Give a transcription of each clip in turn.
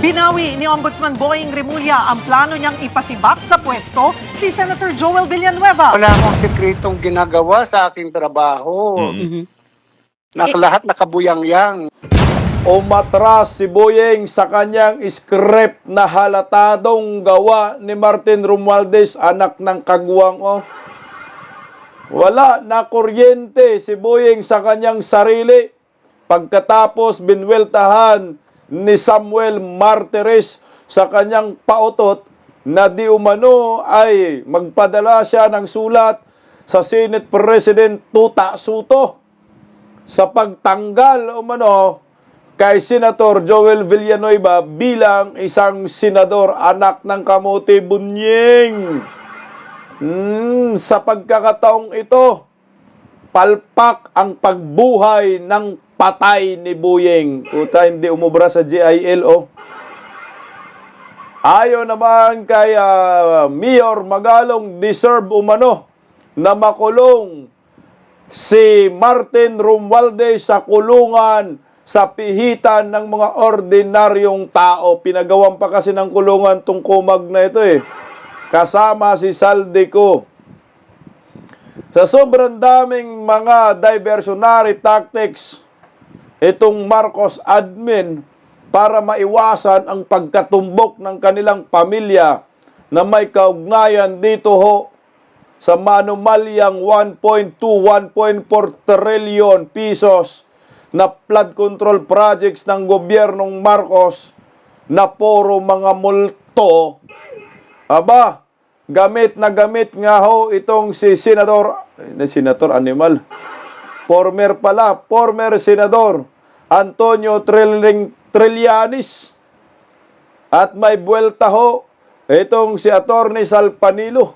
Binawi ni Ombudsman Boying Remulla ang plano niyang ipasibak sa pwesto si Senator Joel Villanueva. Wala akong sekretong ginagawa sa aking trabaho. Lahat nakabuyang-yang. Umatras si Boying sa kanyang script na halatadong gawa ni Martin Romualdez, anak ng kagwang. Wala na kuryente si Boying sa kanyang sarili pagkatapos binweltahan ni Samuel Martires sa kanyang pautot na di umano ay magpadala siya ng sulat sa Senate President Tuta Soto sa pagtanggal umano kay Senator Joel Villanueva bilang isang senador anak ng kamote bunyeng. Sa pagkakataong ito, palpak ang pagbuhay ng patay ni Boying. Puta, hindi umubra sa GIL, Ayon naman kay Mayor Magalong, deserve umano na makulong si Martin Romualdez sa kulungan sa pihitan ng mga ordinaryong tao. Pinagawan pa kasi ng kulungan tong kumag na ito kasama si Saldico. Sa sobrang daming mga diversionary tactics, itong Marcos admin para maiwasan ang pagkatumbok ng kanilang pamilya na may kaugnayan dito sa manumalyang 1.2, 1.4 trillion pesos na flood control projects ng gobyernong Marcos na puro mga multo. Aba, gamit na gamit nga itong si Senator former Senador Antonio Trillanes. At may buwelta itong si Attorney Salpanilo.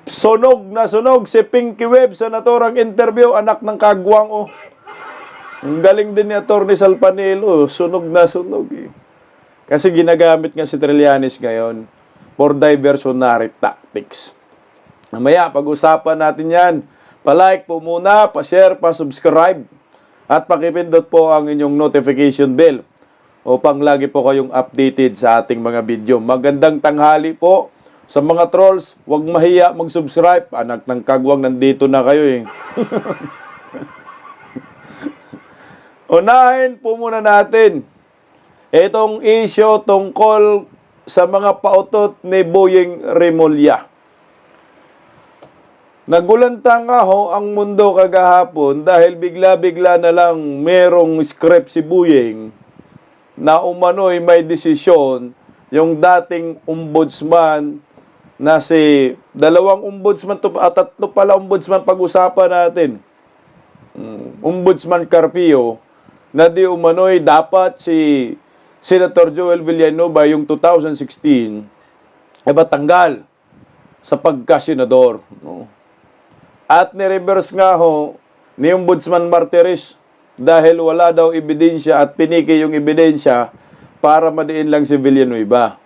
Sunog na sunog si Pinky Webb sa naturang interview, anak ng kagwang. Ang galing din ni Attorney Salpanilo, sunog na sunog Kasi ginagamit nga si Trillanes ngayon for diversionary tactics. Mamaya, pag-usapan natin yan. Pa-like po muna, pa-share, pa-subscribe, at pakipindot po ang inyong notification bell upang lagi po kayong updated sa ating mga video. Magandang tanghali po sa mga trolls. Huwag mahiya mag-subscribe. Anak ng kagwang, nandito na kayo Unahin po muna natin itong issue tungkol sa mga pautot ni Boying Remulla. Nagulanta nga ang mundo kagahapon dahil bigla-bigla na lang merong script si Boying na umano'y may desisyon yung dating ombudsman na si dalawang ombudsman at tatlo pala ombudsman pag-usapan natin. Ombudsman Carpio na di umano'y dapat si Senator Joel Villanueva yung 2016 ay batanggal sa pagka-senador. At ni-reverse nga ni Ombudsman Martires dahil wala daw ebidensya at piniki yung ebidensya para madiin lang si Villanueva.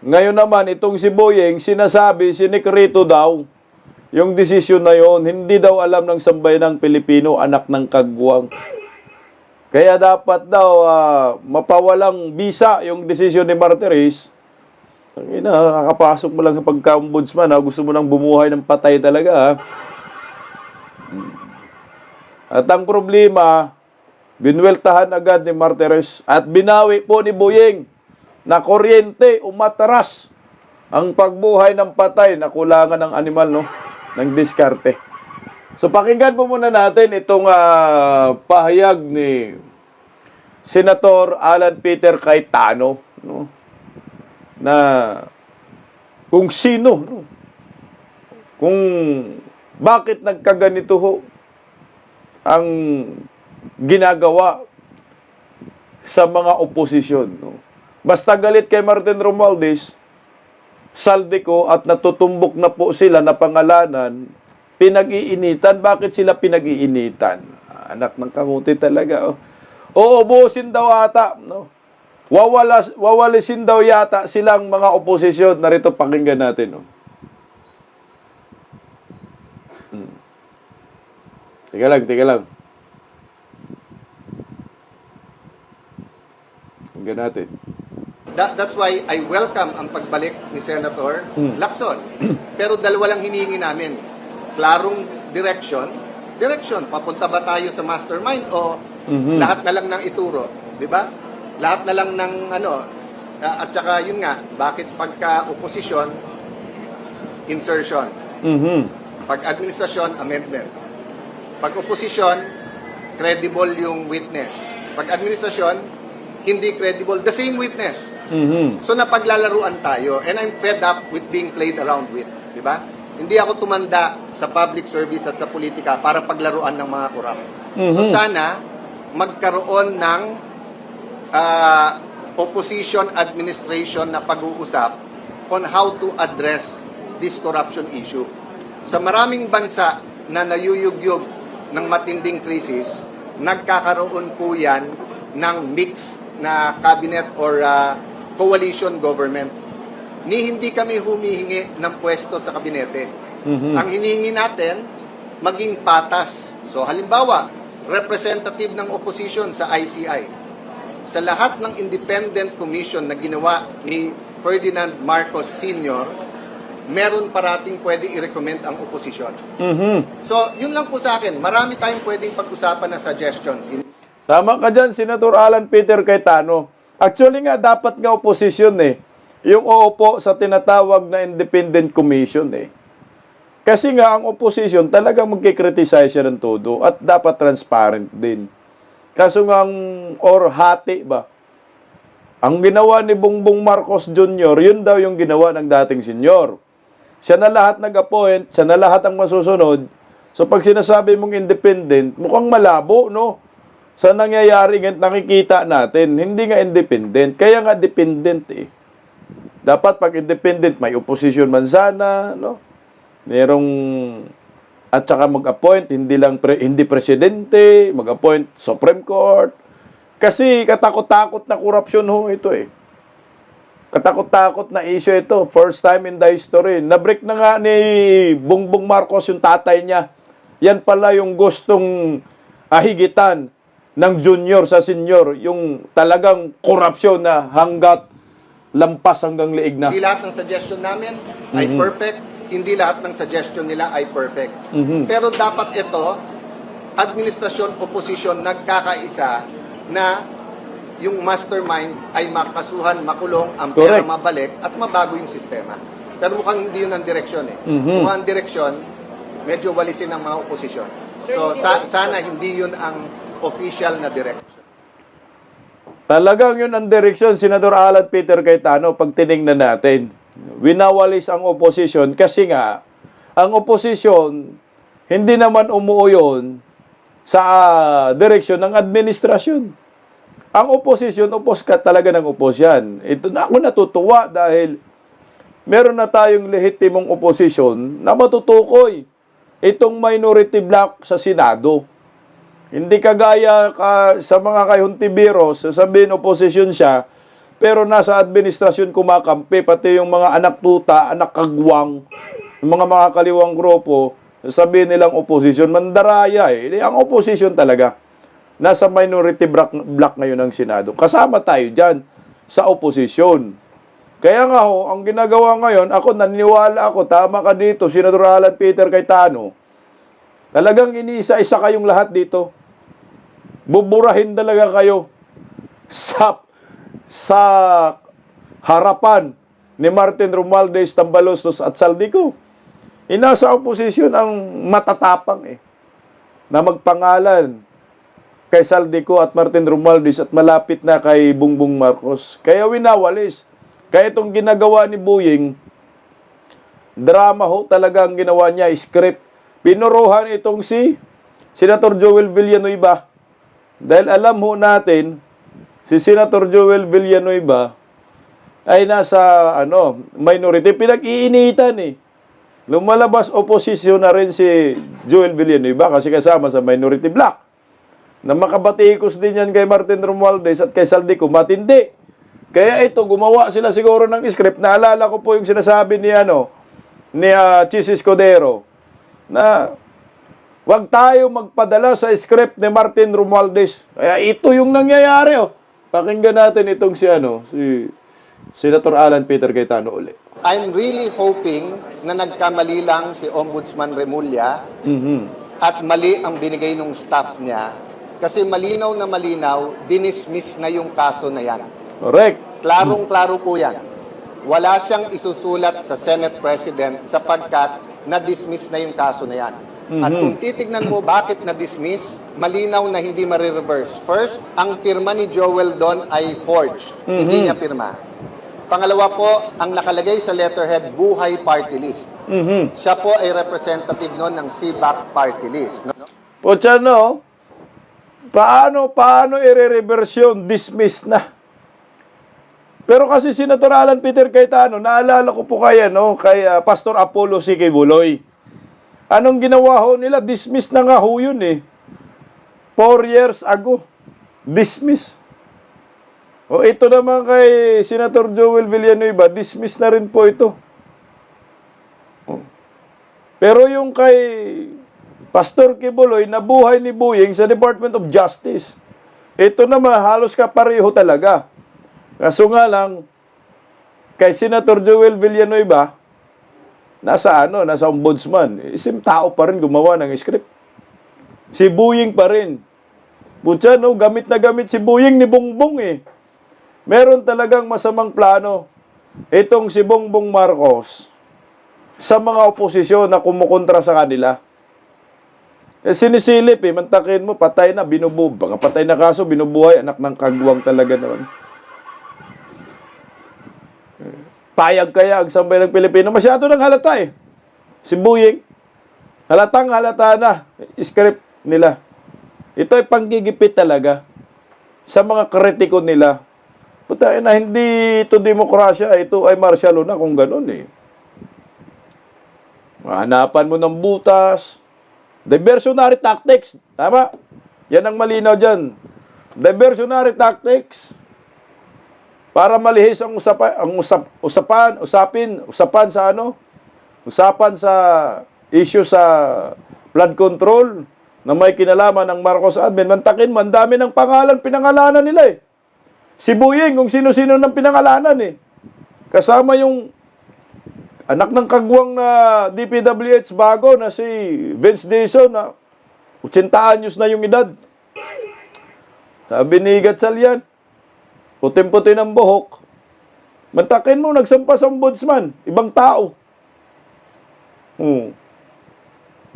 Ngayon naman, itong si Boying, sinasabi, sinikrito daw yung desisyon na yon, hindi daw alam ng sambayanang Pilipino, anak ng kagwang. Kaya dapat daw mapawalang bisa yung desisyon ni Martires. Kakapasok mo lang sa pagka-ombudsman, gusto mo nang bumuhay ng patay talaga. At ang problema, binweltahan agad ni Martires at binawi po ni Boying na kuryente, umatras ang pagbuhay ng patay, nakulangan ng animal, ng diskarte. So pakinggan po muna natin itong pahayag ni Senator Alan Peter Cayetano, na kung sino, kung bakit nagkaganito ang ginagawa sa mga oposisyon. Basta galit kay Martin Romualdez, Saldico at natutumbok na po sila na pangalanan, pinag-iinitan. Bakit sila pinag-iinitan? Anak ng kamuti talaga. Uubusin daw ata. Wawalisin daw yata silang mga oposisyon. Narito, pakinggan natin. Teka lang. Pakinggan natin. That's why I welcome ang pagbalik ni Senator Lacson. Pero dalawa lang hinihingi namin. Klarong direction, papunta ba tayo sa mastermind o lahat na lang ng ituro, 'di ba? Lahat na lang ng at saka yun nga, bakit pagka oposisyon insertion. Pag administrasyon amendment. Pag oposisyon credible yung witness. Pag administrasyon hindi credible the same witness. So napaglalaruan tayo and I'm fed up with being played around with, 'di ba? Hindi ako tumanda sa public service at sa politika para paglaruan ng mga korap. So sana magkaroon ng opposition administration na pag-uusap on how to address this corruption issue. Sa maraming bansa na nayuyugyug ng matinding krisis, nagkakaroon po yan ng mix na cabinet or coalition government. Hindi kami humihingi ng pwesto sa kabinete. Ang hinihingi natin, maging patas. So halimbawa, representative ng opposition sa ICI. Sa lahat ng independent commission na ginawa ni Ferdinand Marcos Sr., meron parating pwede i-recommend ang opposition. So, yun lang po sa akin. Marami tayong pwedeng pag-usapan na suggestions. Tama ka dyan, Senator Alan Peter Cayetano. Actually nga, dapat nga opposition yung uupo sa tinatawag na independent commission Kasi nga, ang opposition talagang magkikriticize siya ng todo at dapat transparent din. Kaso nga, or hati ba? Ang ginawa ni Bongbong Marcos Jr., yun daw yung ginawa ng dating senyor. Siya na lahat nag-appoint, siya na lahat ang masusunod. So pag sinasabi mong independent, mukhang malabo, no? Sa nangyayari ngayon, nakikita natin, hindi nga independent, kaya nga dependent Dapat pag independent, may opposition man sana, no? Merong, at saka mag-appoint, hindi presidente, mag-appoint Supreme Court. Kasi katakot-takot na korupsyon ito Katakot-takot na issue ito. First time in the history. Nabreak na nga ni Bongbong Marcos yung tatay niya. Yan pala yung gustong higitan ng junior sa senior. Yung talagang korupsyon na lampas hanggang liig na. Hindi lahat ng suggestion namin ay perfect. Hindi lahat ng suggestion nila ay perfect. Pero dapat ito, administrasyon, oposisyon, nagkakaisa na yung mastermind ay makasuhan, makulong, ang pera Correct. mabalik at mabago yung sistema. Pero mukhang hindi yun ang direksyon Mukhang ang direksyon, medyo walisin ang mga oposisyon. So sana hindi yun ang official na direction. Talagang yun ang direksyon, Senador Alan Peter Cayetano, pag tinignan natin. Winawalis ang opposition kasi nga, ang opposition, hindi naman umuo yun sa direksyon ng administrasyon. Ang opposition, talaga ng opposition. Ito na ako natutuwa dahil meron na tayong lehitimong opposition na matutukoy itong minority bloc sa Senado. Hindi kagaya sa mga kahuntibiros, sasabihin opposition siya, pero nasa administrasyon kumakampi, pati yung mga anak tuta, anak kagwang, yung mga kaliwang grupo, sasabihin nilang opposition, mandaraya Ang opposition talaga, nasa minority block ngayon ng Senado. Kasama tayo dyan sa opposition. Kaya nga ang ginagawa ngayon, naniniwala ako, tama ka dito, Senador Alan Peter Cayetano, talagang iniisa-isa kayong lahat dito. Buburahin talaga kayo sa harapan ni Martin Romualdez, Tambaloslos at Saldico. Nasa opposition ang matatapang na magpangalan kay Saldico at Martin Romualdez at malapit na kay Bongbong Marcos. Kaya winawalis. Kaya itong ginagawa ni Buying, drama talaga ang ginawa niya, script. Pinuruhan itong si Senator Joel Villanueva. Dahil alam natin, si Senator Joel Villanueva ay nasa minority. Pinag-iinitan Lumalabas opposition na rin si Joel Villanueva kasi kasama sa minority bloc. Na makabatikos din yan kay Martin Romualdez at kay Saldico, matindi. Kaya ito, gumawa sila siguro ng script. Naalala ko po yung sinasabi ni Chis Escudero na wag tayo magpadala sa script ni Martin Romualdez. Kaya ito yung nangyayari. Pakinggan natin itong si Senator Alan Peter Cayetano uli. I'm really hoping na nagkamali lang si Ombudsman Remulla at mali ang binigay ng staff niya kasi malinaw na malinaw, dinismiss na yung kaso na yan. Correct. Klarong-klaro po yan. Wala siyang isusulat sa Senate President sapagkat na-dismiss na yung kaso na yan. At kung titignan mo bakit na-dismiss, malinaw na hindi marireverse. First, ang pirma ni Joel doon ay forged. Hindi niya pirma. Pangalawa po, ang nakalagay sa letterhead, Buhay Party List. Siya po ay representative noon ng CBAC Party List. O no, paano i-reverse yun? Dismiss na. Pero kasi Senator Alan Peter Cayetano, naalala ko po kay Pastor Apollo C. Buloy. Anong ginawa ho nila? Dismiss na nga ho yun 4 years ago. Dismiss. O ito naman kay Senator Joel Villanueva, dismiss na rin po ito. Pero yung kay Pastor Kibuloy, nabuhay ni Buying sa Department of Justice. Ito naman, halos kapareho talaga. Kaso nga lang, kay Senator Joel Villanueva, nasa ombudsman. Isim tao pa rin gumawa ng script. Si Buying pa rin. Putya, gamit na gamit si Buying ni Bongbong Meron talagang masamang plano itong si Bongbong Marcos sa mga oposisyon na kumukontra sa kanila. Sinisilip mantakin mo, patay na, patay na kaso, binubuhay, anak ng kagwang talaga naman. Payag kaya ang sambay ng Pilipino. Masyado nang halata Si Buying, halatang halata na, script nila. Ito ay panggigipit talaga sa mga kritiko nila. Puta na, hindi ito demokrasya, ito ay martial law na kung ganun Hanapan mo ng butas. Diversionary tactics. Tama? Yan ang malinaw dyan. Diversionary tactics. Para malihis ang usapan sa issue sa flood control na may kinalaman ng Marcos admin. Mantakin mo, ang dami ng pinangalanan nila Si Buying, kung sino-sino ng pinangalanan Kasama yung anak ng kagwang na DPWH bago na si Vince Dizon na 80 anyos na yung edad. Sabi ni Gatchalian, putim-puti ng buhok. Mantakin mo, nagsampas ang ombudsman, ibang tao.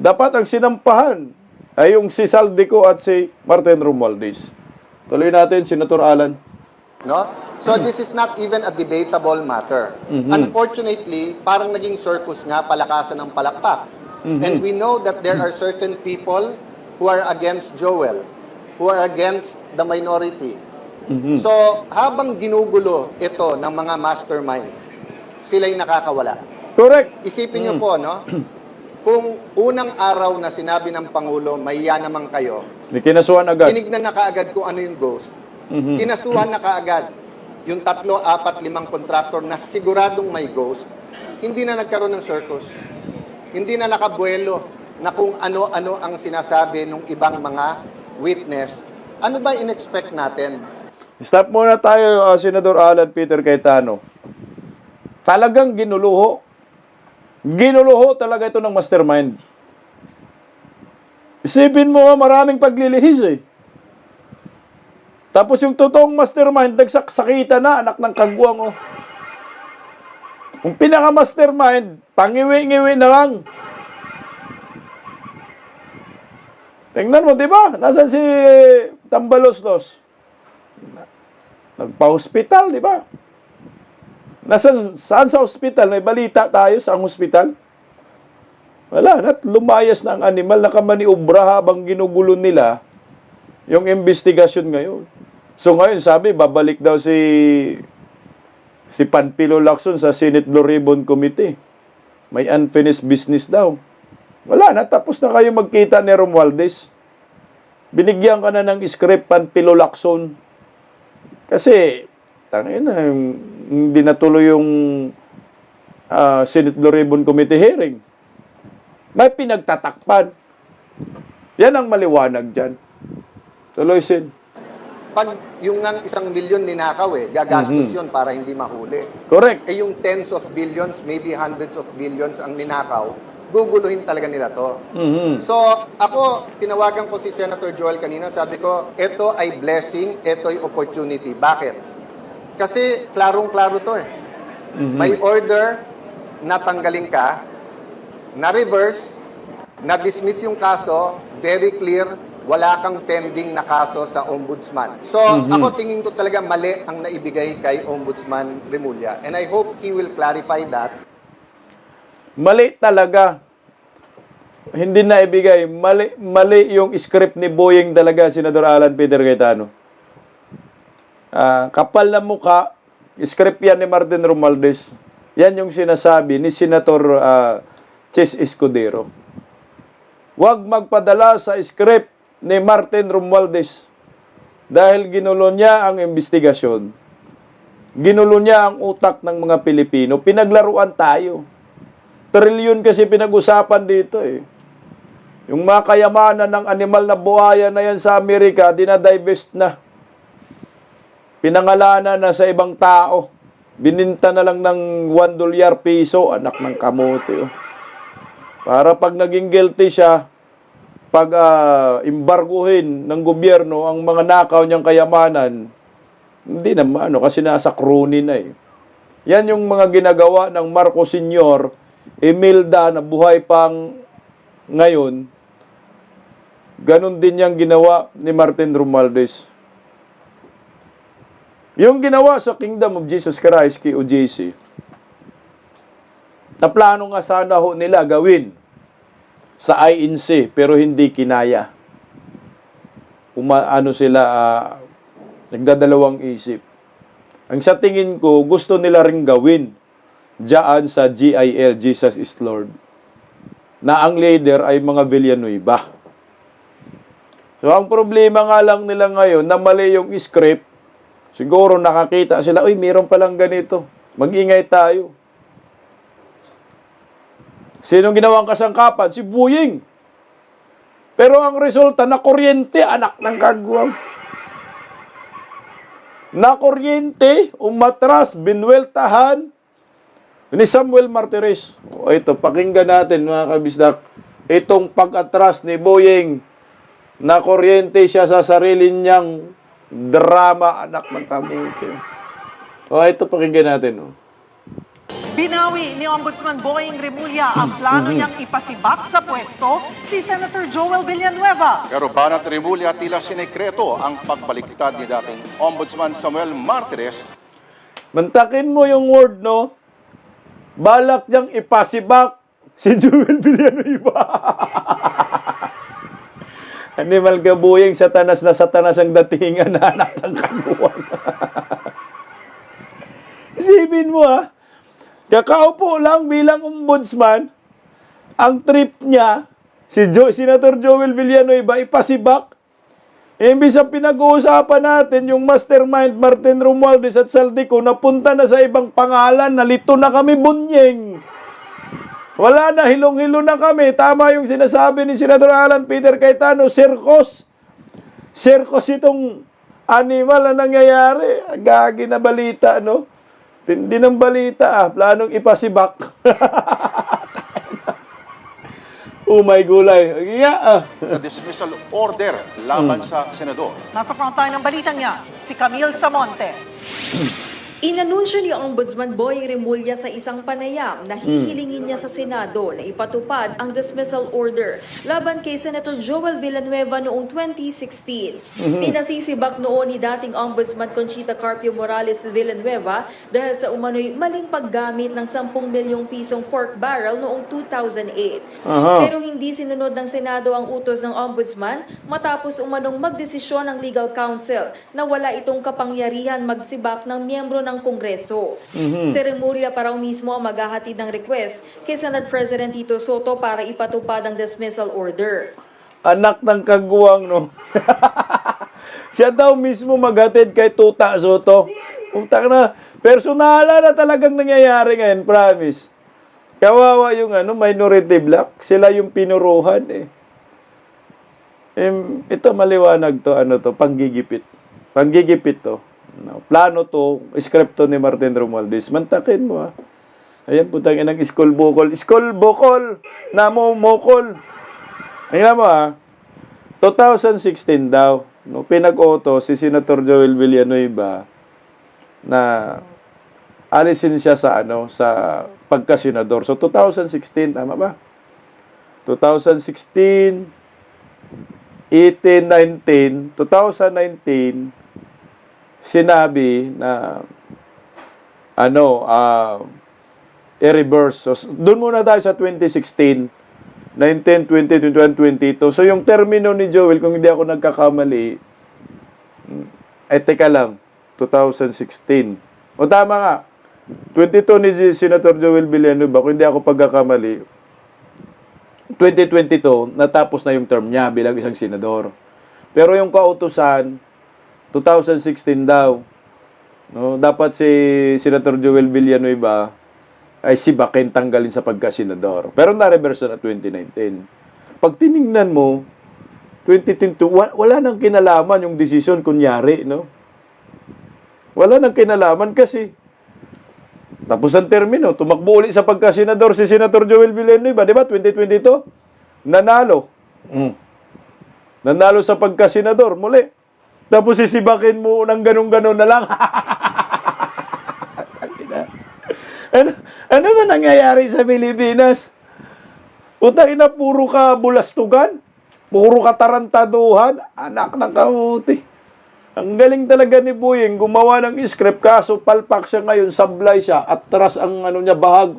Dapat ang sinampahan ay yung si Saldico at si Martin Romualdez. Tuloy natin, Senator Alan. No? So this is not even a debatable matter. Unfortunately, parang naging circus nga, palakasan ng palakpak. And we know that there are certain people who are against Joel, who are against the minority. So, habang ginugulo ito ng mga mastermind, sila'y nakakawala. Correct. Isipin niyo po, kung unang araw na sinabi ng Pangulo, mahiya naman kayo, May kinasuhan agad. tinignan na kaagad kung ano yung ghost. Kinasuhan na kaagad yung 3, 4, 5 contractor na siguradong may ghost. Hindi na nagkaroon ng circus. Hindi na nakabuelo na kung ano-ano ang sinasabi ng ibang mga witness. Ano ba in-expect natin? Stop muna tayo, Senador Alan Peter Cayetano. Talagang ginuluho. Ginuluho talaga ito ng mastermind. Isipin mo, maraming paglilihis Tapos yung totoong mastermind, nagsakita na, anak ng kagwang Yung pinaka-mastermind, pangiwi-ngiwi na lang. Tingnan mo, di ba? Nasaan si Tambaloslos? Nagpa-hospital, di ba? Saan sa hospital? May balita tayo sa hospital? Wala, lumayas na ang animal, nakamaniobra habang ginugulo nila yung investigasyon ngayon. So ngayon, sabi, babalik daw si Panfilo Lacson sa Senate Blue Ribbon Committee. May unfinished business daw. Wala na, tapos na kayo magkita ni Romualdez. Binigyan ka na ng script, Panfilo Lacson. Kasi, hindi natuloy yung Senate Blue Ribbon Committee hearing. May pinagtatakpan. Yan ang maliwanag dyan. Tuloy, Sen. Pag yung ang 1,000,000 ninakaw gagastos yun para hindi mahuli. Correct. Eh yung tens of billions, maybe hundreds of billions ang ninakaw, guguluhin talaga nila to. So, ako, tinawagan ko si Senator Joel kanina, sabi ko, ito ay blessing, ito ay opportunity. Bakit? Kasi klarong-klaro to May order na tanggalin ka, na-reverse, na-dismiss yung kaso, very clear, wala kang pending na kaso sa ombudsman. So, ako tingin ko talaga mali ang naibigay kay Ombudsman Remulla. And I hope he will clarify that. Mali talaga. Hindi na ibigay. Mali yung script ni Boying talaga, Senador Alan Peter Cayetano. Kapal na mukha, script yan ni Martin Romualdez. Yan yung sinasabi ni Senator Chis Escudero. Huwag magpadala sa script ni Martin Romualdez dahil ginulo niya ang investigasyon. Ginulo niya ang utak ng mga Pilipino. Pinaglaruan tayo. Trilyon kasi pinag-usapan dito Yung mga kayamanan ng animal na buhaya na yan sa Amerika, dinadivest na. Pinangalanan na sa ibang tao. Bininta na lang ng $1 piso, anak ng kamote. Para pag naging guilty siya, pag embarguhin ng gobyerno ang mga nakaw niyang kayamanan, hindi naman, kasi nasa kroni na Yan yung mga ginagawa ng Marcos Sr., Imelda na buhay pang ngayon, ganun din yung ginawa ni Martin Romualdez. Yung ginawa sa Kingdom of Jesus Christ, KOJC, na plano nga sana ho nila gawin sa INC, pero hindi kinaya. Nagdadalawang isip. Ang sa tingin ko, gusto nila ring gawin diyan sa GIL, Jesus is Lord, na ang leader ay mga Villanueva. So, ang problema nga lang nila ngayon, na mali yung script, siguro nakakita sila, uy, meron palang ganito. Mag-ingay tayo. Sinong ginawang kasangkapan? Si Boying. Pero ang resulta, nakuryente, anak ng kagwang. Nakuryente, umatras, binweltahan ni Samuel Martires. Ito, pakinggan natin mga kabisdak. Itong pag-atras ni Boying, nakuryente siya sa sarili niyang drama, anak ng kamuti. Ito, pakinggan natin. Binawi ni Ombudsman Boying Remulla ang plano niyang ipasibak sa pwesto si Senator Joel Villanueva. Pero banat Remulla tila sinekreto ang pagbaliktad ni dating Ombudsman Samuel Martires. Mantakin mo yung word, no? Balak niyang ipasibak si Joel Villanueva. Animal ka Boying, satanas na satanas ang datingan na anak ng kaguwan. Isipin mo kakaupo lang bilang ombudsman, ang trip niya, si Senator Joel Villanueva, ipasibak. Imbis ang pinag-uusapan natin, yung mastermind Martin Romualdez at Saldico, napunta na sa ibang pangalan, nalito na kami bunyeng. Wala na, hilong-hilo na kami. Tama yung sinasabi ni Senador Alan Peter Cayetano, circus. Circus itong animal na nangyayari. Gagi na balita, no? Tindi ng balita, planong ipasibak. May gulay. Sa dismissal order laban sa senador. Nasa front tayo ng balitang niya, si Camille Samonte. Inanunsyo ni Ombudsman Boying Remulla sa isang panayam na hihilingin niya sa Senado na ipatupad ang dismissal order laban kay Senator Joel Villanueva noong 2016. Pinasisibak noon ni dating Ombudsman Conchita Carpio Morales Villanueva dahil sa umano'y maling paggamit ng 10 milyong pisong pork barrel noong 2008. Pero hindi sinunod ng Senado ang utos ng Ombudsman matapos umanong magdesisyon ang legal counsel na wala itong kapangyarihan magsibak ng miyembro ng Kongreso. Si Remulla pa raw mismo ang maghahatid ng request kay Senate President Tito Soto para ipatupad ang dismissal order. Anak ng kaguwang, no? Siya daw mismo maghatid kay Tuta Soto. Utang na, personala na talagang nangyayari ngayon, promise. Kawawa yung minority black. Sila yung pinuruhan Ito maliwanag to, panggigipit. Panggigipit to. No, plano to, script to ni Martin Romualdez. Mantakin mo, ha. Ayan, putang inang iskol bukol. Iskol bukol! Namo mukol! Tingnan mo, ha. 2016 daw, no, pinag-auto si Senator Joel Villanueva na alisin siya sa pagka-senador. So 2016, tama ba? 2016, 18, 19, 2019, sinabi na i-reverse. So, doon muna tayo sa 2016, 19, 20, 21, 22. So, yung termino ni Joel, kung hindi ako nagkakamali, teka lang, 2016. O tama nga, 22 ni Senator Joel Villanueva, kung hindi ako pagkakamali, 2022, natapos na yung term niya bilang isang senador. Pero yung kautusan, 2016 daw, no, dapat si Senator Joel Villanueva ay sibakin, tanggalin sa pagka-senador. Pero na-reverse na 2019. Pag tiningnan mo, 2022, wala nang kinalaman yung desisyon kunyari, no? Wala nang kinalaman kasi tapos ang termino, tumakbo ulit sa pagka-senador si Senator Joel Villanueva, di ba? 2022, nanalo. Nanalo sa pagka-senador, muli. Tapos sisibakin mo ng ganun-ganun na lang. ano ba nangyayari sa Pilipinas? Utay na puro ka bulastugan, puro ka tarantaduhan, anak ng kamuti. Ang galing talaga ni Boyeng, gumawa ng script, kaso palpak siya ngayon, sablay siya, atras ang niya, bahag.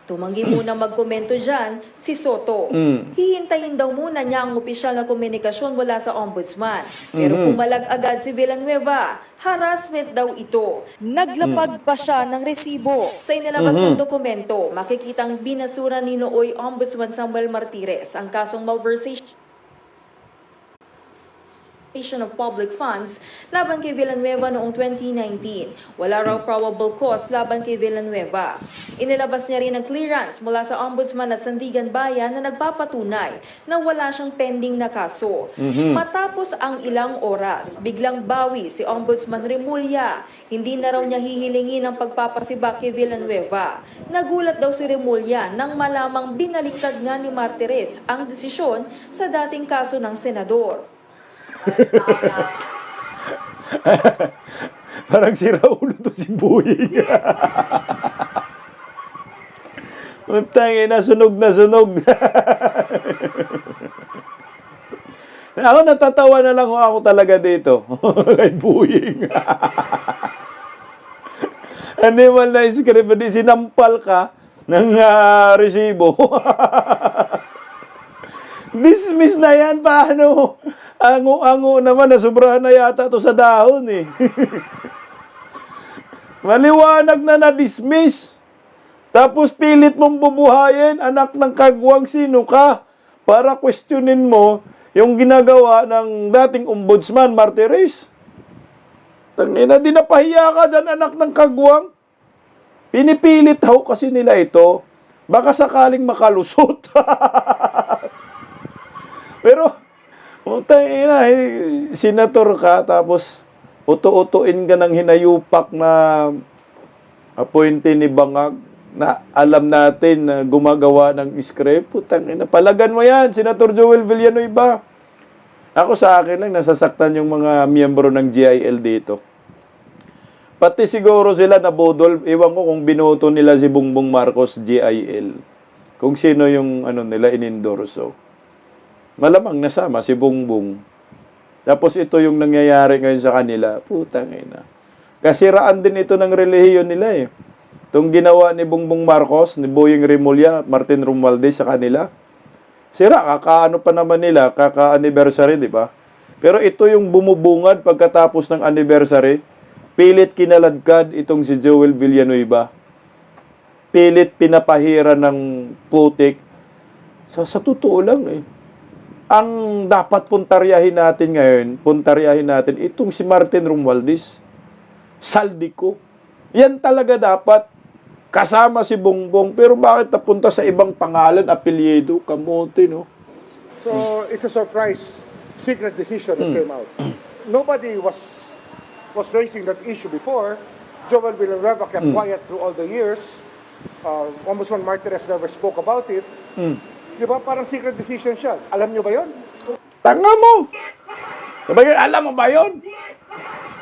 Tumanggi muna magkomento dyan si Soto. Hihintayin daw muna niya ang opisyal na komunikasyon mula sa ombudsman. Pero pumalag agad si Villanueva. Harassment daw ito. Naglapag pa siya ng resibo. Sa inilabas ng dokumento, makikitang binasura ni nooy Ombudsman Samuel Martires ang kasong malversation of public funds laban kay Villanueva noong 2019. Wala raw probable cause laban kay Villanueva. Inilabas niya rin ang clearance mula sa Ombudsman at Sandigan Bayan na nagpapatunay na wala siyang pending na kaso. Matapos ang ilang oras, biglang bawi si Ombudsman Remulla. Hindi na raw niya hihilingin ang pagpapasibak kay Villanueva. Nagulat daw si Remulla nang malamang binaliktad nga ni Martires ang desisyon sa dating kaso ng senador. Parang si Raulo to si Boyeng. Untang na sunog na sunog. Ako natatawa na lang ako talaga dito. Kay Boyeng. Animal na script, di sinampal ka ng resibo. Dismiss na yan, paano? Ango-ango naman, nasubrahan na yata to sa dahon eh. Maliwanag na na-dismiss. Tapos pilit mong bubuhayin, anak ng kagwang, sino ka? Para questionin mo yung ginagawa ng dating ombudsman, Martires. Tangina, di napahiya ka dyan, anak ng kagwang. Pinipilit ho kasi nila ito. Baka sakaling makalusot. Pero, senator ka, tapos uto-utuin ka ng hinayupak na appointee ni Bangag na alam natin na gumagawa ng script. Putangina, palagan mo yan, Senator Joel Villanueva. Ako sa akin lang, nasasaktan yung mga miyembro ng GIL dito. Pati siguro sila nabodol, iwan ko kung binoto nila si Bongbong Marcos GIL. Kung sino yung nila inendorso. Malamang nasama si Bongbong. Tapos ito yung nangyayari ngayon sa kanila. Putang ina. Kasiraan din ito ng relihiyon nila eh. Itong ginawa ni Bongbong Marcos, ni Boyeng Remulla, Martin Romualdez sa kanila. Sira, kakaano pa naman nila, kaka-anniversary, di ba? Pero ito yung bumubungad pagkatapos ng anniversary. Pilit kinaladkad itong si Joel Villanueva. Pilit pinapahira ng putik. Sa totoo lang eh. Ang dapat puntaryahin natin ngayon, itong si Martin Romualdez, Saldico. Yan talaga dapat kasama si Bongbong. Pero bakit napunta sa ibang pangalan, apelyido, kamote, no? So, it's a surprise, secret decision that came out. nobody was raising that issue before. Joel Villanueva kept quiet through all the years. Ombudsman Martinez never spoke about it. Di ba? Parang secret decision siya. Alam niyo ba yon? Tanga mo! Sabagay, alam mo ba yun?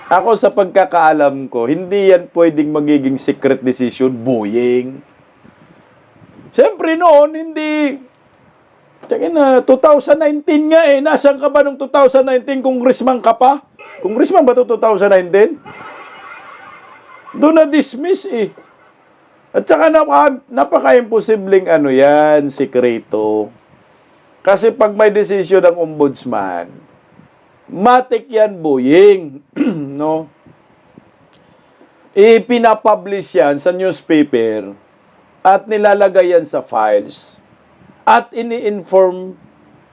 Ako sa pagkakaalam ko, hindi yan pwedeng magiging secret decision, Boying. Siyempre noon, hindi... Tsaka na, 2019 nga eh. Nasaan ka ba nung 2019? Congressman ka pa? Congressman ba ito 2019? Doon na-dismiss eh. At saka napaka-imposibleng ano yan, sikreto. Kasi pag may desisyon ng ombudsman, matik yan, Boying. No? Ipinapublish yan sa newspaper at nilalagay yan sa files. At ini-inform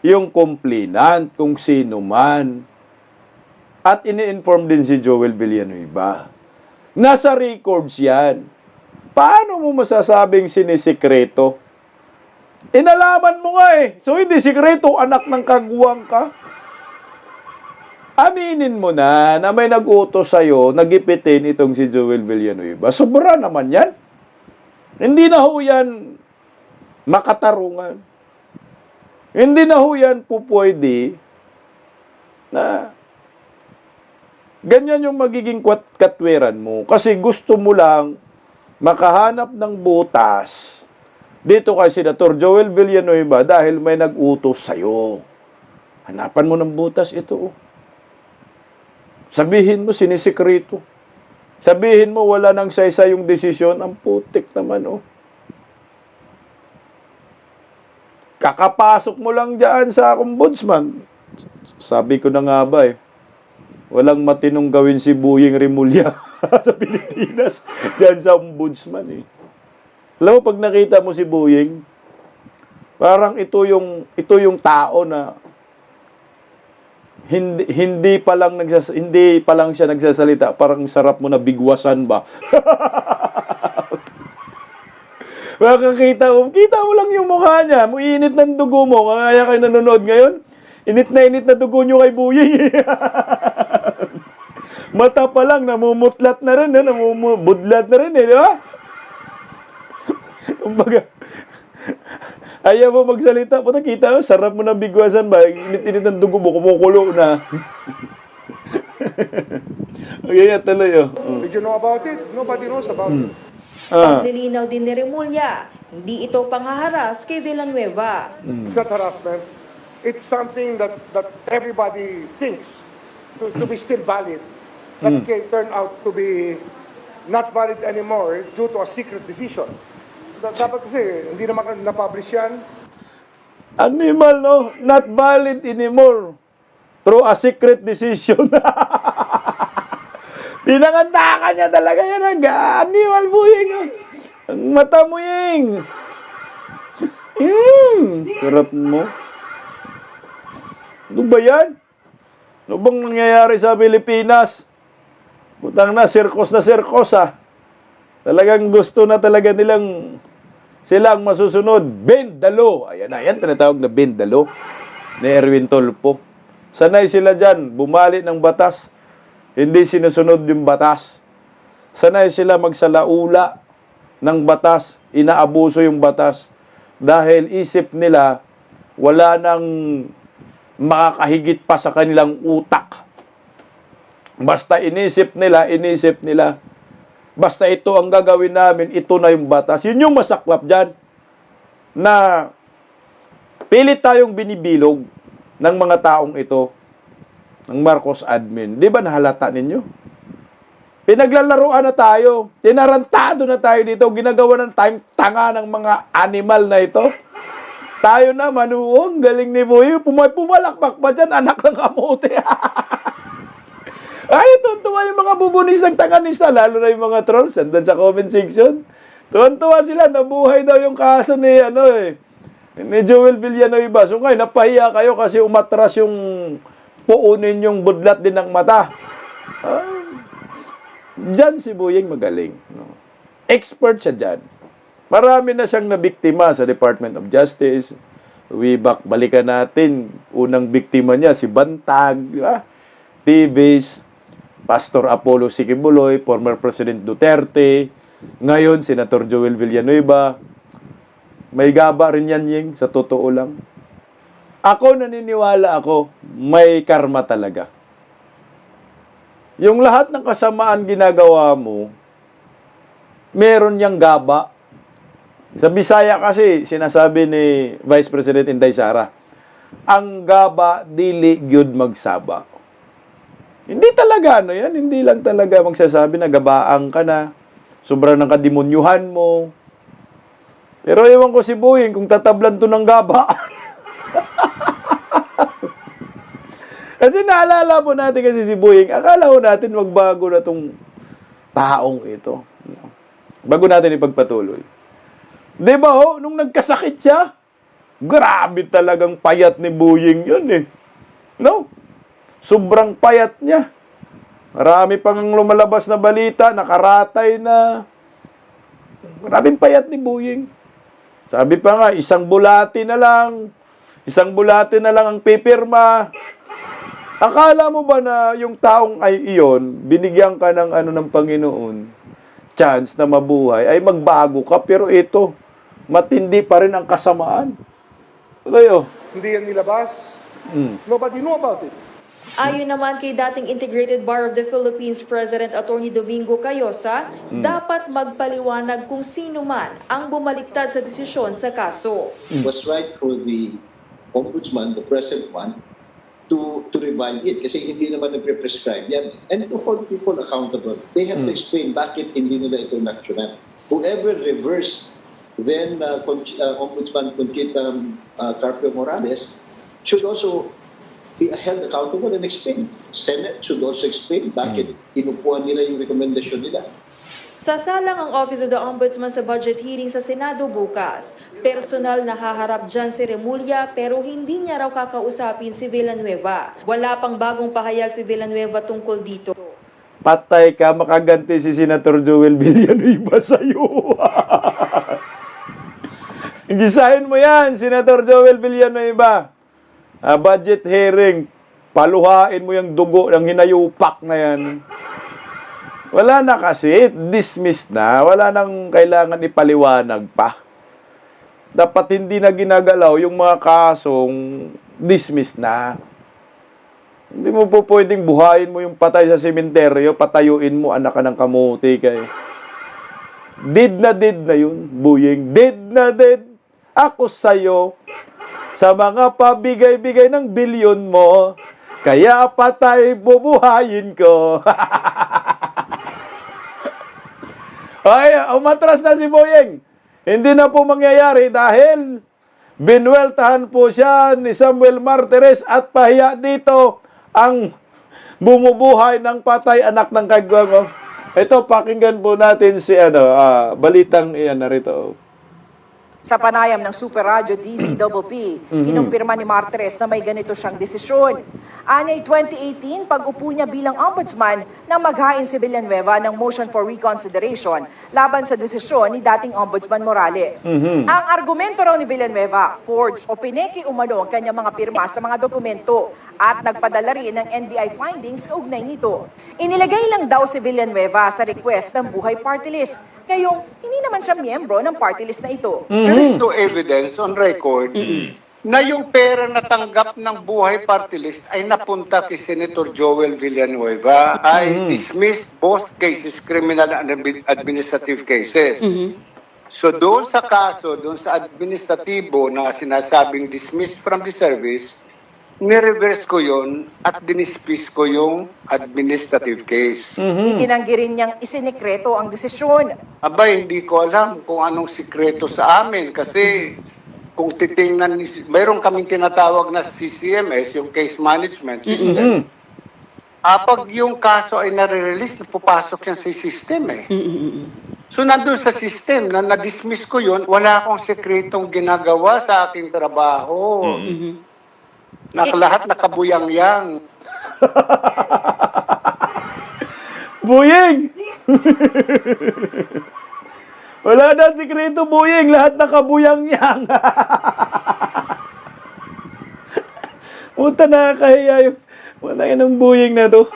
yung complainant kung sino man. At ini-inform din si Joel Villanueva. Nasa records yan. Paano mo masasabing sinisikreto? Inalaman mo nga eh. So hindi sikreto, anak ng kagwang ka. Aminin mo na may nag-utos sa'yo, nagipitin itong si Joel Villanueva. Sobra naman yan. Hindi na ho yan makatarungan. Hindi na ho yan po pwede na ganyan yung magiging katwiran mo. Kasi gusto mo lang makahanap ng butas dito kay Senator Joel Villanueva dahil may nag-utos sa'yo. Hanapan mo ng butas ito. Sabihin mo sinisikreto. Sabihin mo wala nang saysa yung desisyon. Ang putik naman Kakapasok mo lang dyan sa ombudsman. Sabi ko na nga ba walang matinong gawin si Boying Remulla sa Pilipinas dyan sa ombudsman Alam mo, pag nakita mo si Boying, parang ito yung tao na hindi pa lang siya nagsasalita, parang sarap mo na bigwasan ba? Makakita kita mo lang yung mukha niya, init ng dugo mo, kaya kayo nanonood ngayon, init na dugo nyo kay Boying. Mata pa lang, namumutlat na rin, namumudlat na rin, di ba? Kumbaga, ayaw mo magsalita, puta kita, sarap mo na bigwasan ba, init ng dugo mo, kumukulo na. Okay, tuloy Did you know about it? Nobody knows about it. Paglilinaw din ni Remulla, hindi ito panghaharas kay Villanueva. It's not harassment. It's something that everybody thinks to be still valid. That can turn out to be not valid anymore due to a secret decision. Dapat kasi, hindi naman na-publish yan. Animal, no? Not valid anymore through a secret decision. Pinangandakan niya talaga yan. Animal, Boying. Ang mata mo, Ying. Sarap mo. Ano ba yan? Ano bang nangyayari sa Pilipinas? Butang na sirkos Talagang gusto na talaga nilang silang masusunod. Bend the law. Ayan na, yan tinatawag na bend the law ni Erwin Tolpo. Sanay sila dyan, bumali ng batas. Hindi sinusunod yung batas. Sanay sila magsalaula ng batas, inaabuso yung batas. Dahil isip nila, wala nang makakahigit pa sa kanilang utak. Basta inisip nila. Basta ito ang gagawin namin, ito na yung batas. Yun yung masaklap dyan. Na pilit tayong binibilog ng mga taong ito, ng Marcos admin. Di ba nahalata ninyo? Pinaglalaroan na tayo. Tinarantado na tayo dito. Ginagawa ng tayong tanga ng mga animal na ito. Tayo na, manuong, galing ni Boy. Pumalakpak pa dyan, anak ng kamote. Ay, tuntua yung mga bubunis ng tanganista, lalo na yung mga trolls, andun sa comment section. Tuntua sila, nabuhay daw yung kaso ni, ni Joel Villanueva. So ngayon, napahiya kayo kasi umatras yung puunin yung budlat din ng mata. Diyan si Boying magaling. No? Expert siya dyan. Marami na siyang nabiktima sa Department of Justice. Balikan natin, unang biktima niya, si Bantag. Di ba? Pibis, Pastor Apollo Sikibuloy, former President Duterte, ngayon Senator Joel Villanueva. May gaba rin yan, Ying, sa totoo lang. Ako naniniwala ako, may karma talaga. Yung lahat ng kasamaan ginagawa mo, meron yang gaba. Sa Bisaya kasi, sinasabi ni Vice President Inday Sara, ang gaba dili gyud magsaba. Hindi talaga ano yan, hindi lang talaga magsasabi na gabaang ka na, sobrang ng kademonyuhan mo. Pero ewan ko si Boying kung tatablan to ng gaba. Kasi naalala po natin kasi si Boying, akala ko natin magbago na tong taong ito. Bago natin ipagpatuloy. Di ba nung nagkasakit siya, grabe talagang payat ni Boying yun eh. No? Sobrang payat niya. Marami pang lumalabas na balita, nakaratay na. Maraming payat ni Boying. Sabi pa nga, isang bulati na lang ang pipirma. Akala mo ba na yung taong ay iyon, binigyan ka ng ng Panginoon, chance na mabuhay, ay magbago ka, pero ito, matindi pa rin ang kasamaan. Kayo? Hindi yan nilabas. Nobody knew about it. Ayon naman kay dating Integrated Bar of the Philippines President Attorney Domingo Cayosa, dapat magpaliwanag kung sino man ang bumaliktad sa desisyon sa kaso. It was right for the ombudsman, the present one, to revive it kasi hindi naman nagre-prescribe yan. And to hold people accountable. They have to explain bakit hindi nila ito naksyonan. Whoever reversed then Ombudsman Conchita Carpio Morales should also be held accountable and explain. Senate should also explain bakit inupuan nila yung rekomendasyon nila. Sasalang ang Office of the Ombudsman sa budget hearing sa Senado bukas. Personal na haharap dyan si Remulla pero hindi niya raw kakausapin si Villanueva. Wala pang bagong pahayag si Villanueva tungkol dito. Patay ka, makaganti si Senator Joel Villanueva sa'yo. Gisahin mo yan, Senator Joel Villanueva. Budget hearing, paluhain mo yung dugo ng hinayupak na yan. Wala na kasi, dismiss na. Wala nang kailangan ipaliwanag pa. Dapat hindi na ginagalaw yung mga kasong dismiss na. Hindi mo po pwedeng buhayin mo yung patay sa sementeryo, patayuin mo, anak ka ng kamuti kayo. Dead na yun, Boying. Dead na dead. Ako sa'yo, sa mga pabigay-bigay ng bilyon mo, kaya patay bubuhayin ko. Ay, umatras na si Boying. Hindi na po mangyayari dahil binweltahan po siya ni Samuel Martires at pahiya dito ang bumubuhay ng patay anak ng kagwang. Ito, pakinggan po natin si balitang iyan narito. Sa panayam ng Super Radio DZPP, kinumpirma ni Martires na may ganito siyang desisyon. Anyay 2018, pag-upo niya bilang ombudsman na maghain si Villanueva ng motion for reconsideration laban sa desisyon ni dating Ombudsman Morales. Ang argumento raw ni Villanueva, forged o pineki umano ang kanyang mga pirma sa mga dokumento at nagpadala rin ng NBI findings kaugnay nito. Inilagay lang daw si Villanueva sa request ng Buhay Party List, kayong hindi naman siya miyembro ng party list na ito. There is no evidence on record na yung pera na tanggap ng Buhay Party List ay napunta kay Senator Joel Villanueva. I dismissed both cases, criminal and administrative cases. So doon sa kaso, doon sa administratibo na sinasabing dismissed from the service, nireverse ko yon at dinispis ko yung administrative case. Itinanggi rin niyang isinekreto ang desisyon. Abay, hindi ko alam kung anong sikreto sa amin kasi kung titingnan, mayroon kaming tinatawag na CCMS, yung Case Management System. Pag yung kaso ay nare-release, pupasok yan sa system eh. So nandun sa system na na-dismiss ko yun, wala akong sekretong ginagawa sa aking trabaho. Lahat nakabuyang-yang. Boying! Wala na sikreto, Boying. Lahat nakabuyang-yang. Puta, nakakahiya yung Wala ng buying na to.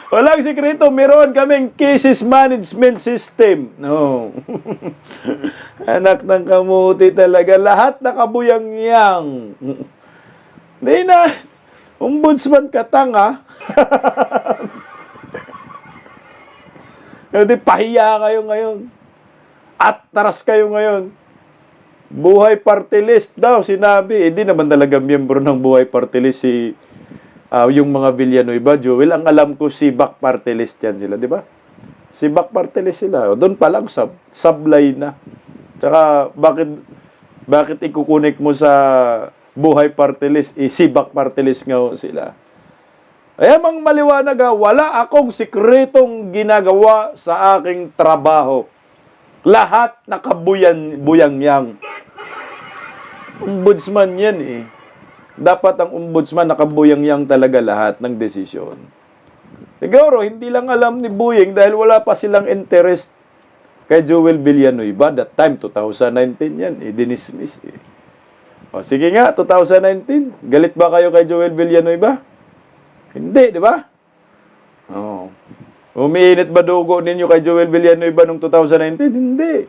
Walang sikreto, meron kaming cases management system. No. Anak ng kamuti talaga. Lahat nakabuyang-yang. Hindi na. Ombudsman katanga. Hindi, pahiya kayo ngayon. Atras kayo ngayon. Buhay Party List daw, sinabi. Hindi naman talaga miyembro ng Buhay Party List si yung mga Villanueva, Joel. Ang alam ko, si Back Party List yan sila, di ba? Si Back Party List sila. O, doon pa lang, sablay na. Tsaka, bakit ikukunik mo sa Buhay Party List? Si Back Party List nga sila. Ay, mang maliwanag wala akong sikretong ginagawa sa aking trabaho. Lahat nakabuyang-yang. Ombudsman yan eh. Dapat ang ombudsman nakabuyang-yang talaga lahat ng desisyon. Siguro, hindi lang alam ni Buying dahil wala pa silang interest kay Joel Villanueva. That time, 2019 yan. Dinismiss eh. O, sige nga, 2019. Galit ba kayo kay Joel Villanueva? Hindi, di ba? Oh. Umiinit ba dugo ninyo kay Joel Villanueva noong 2019? Hindi.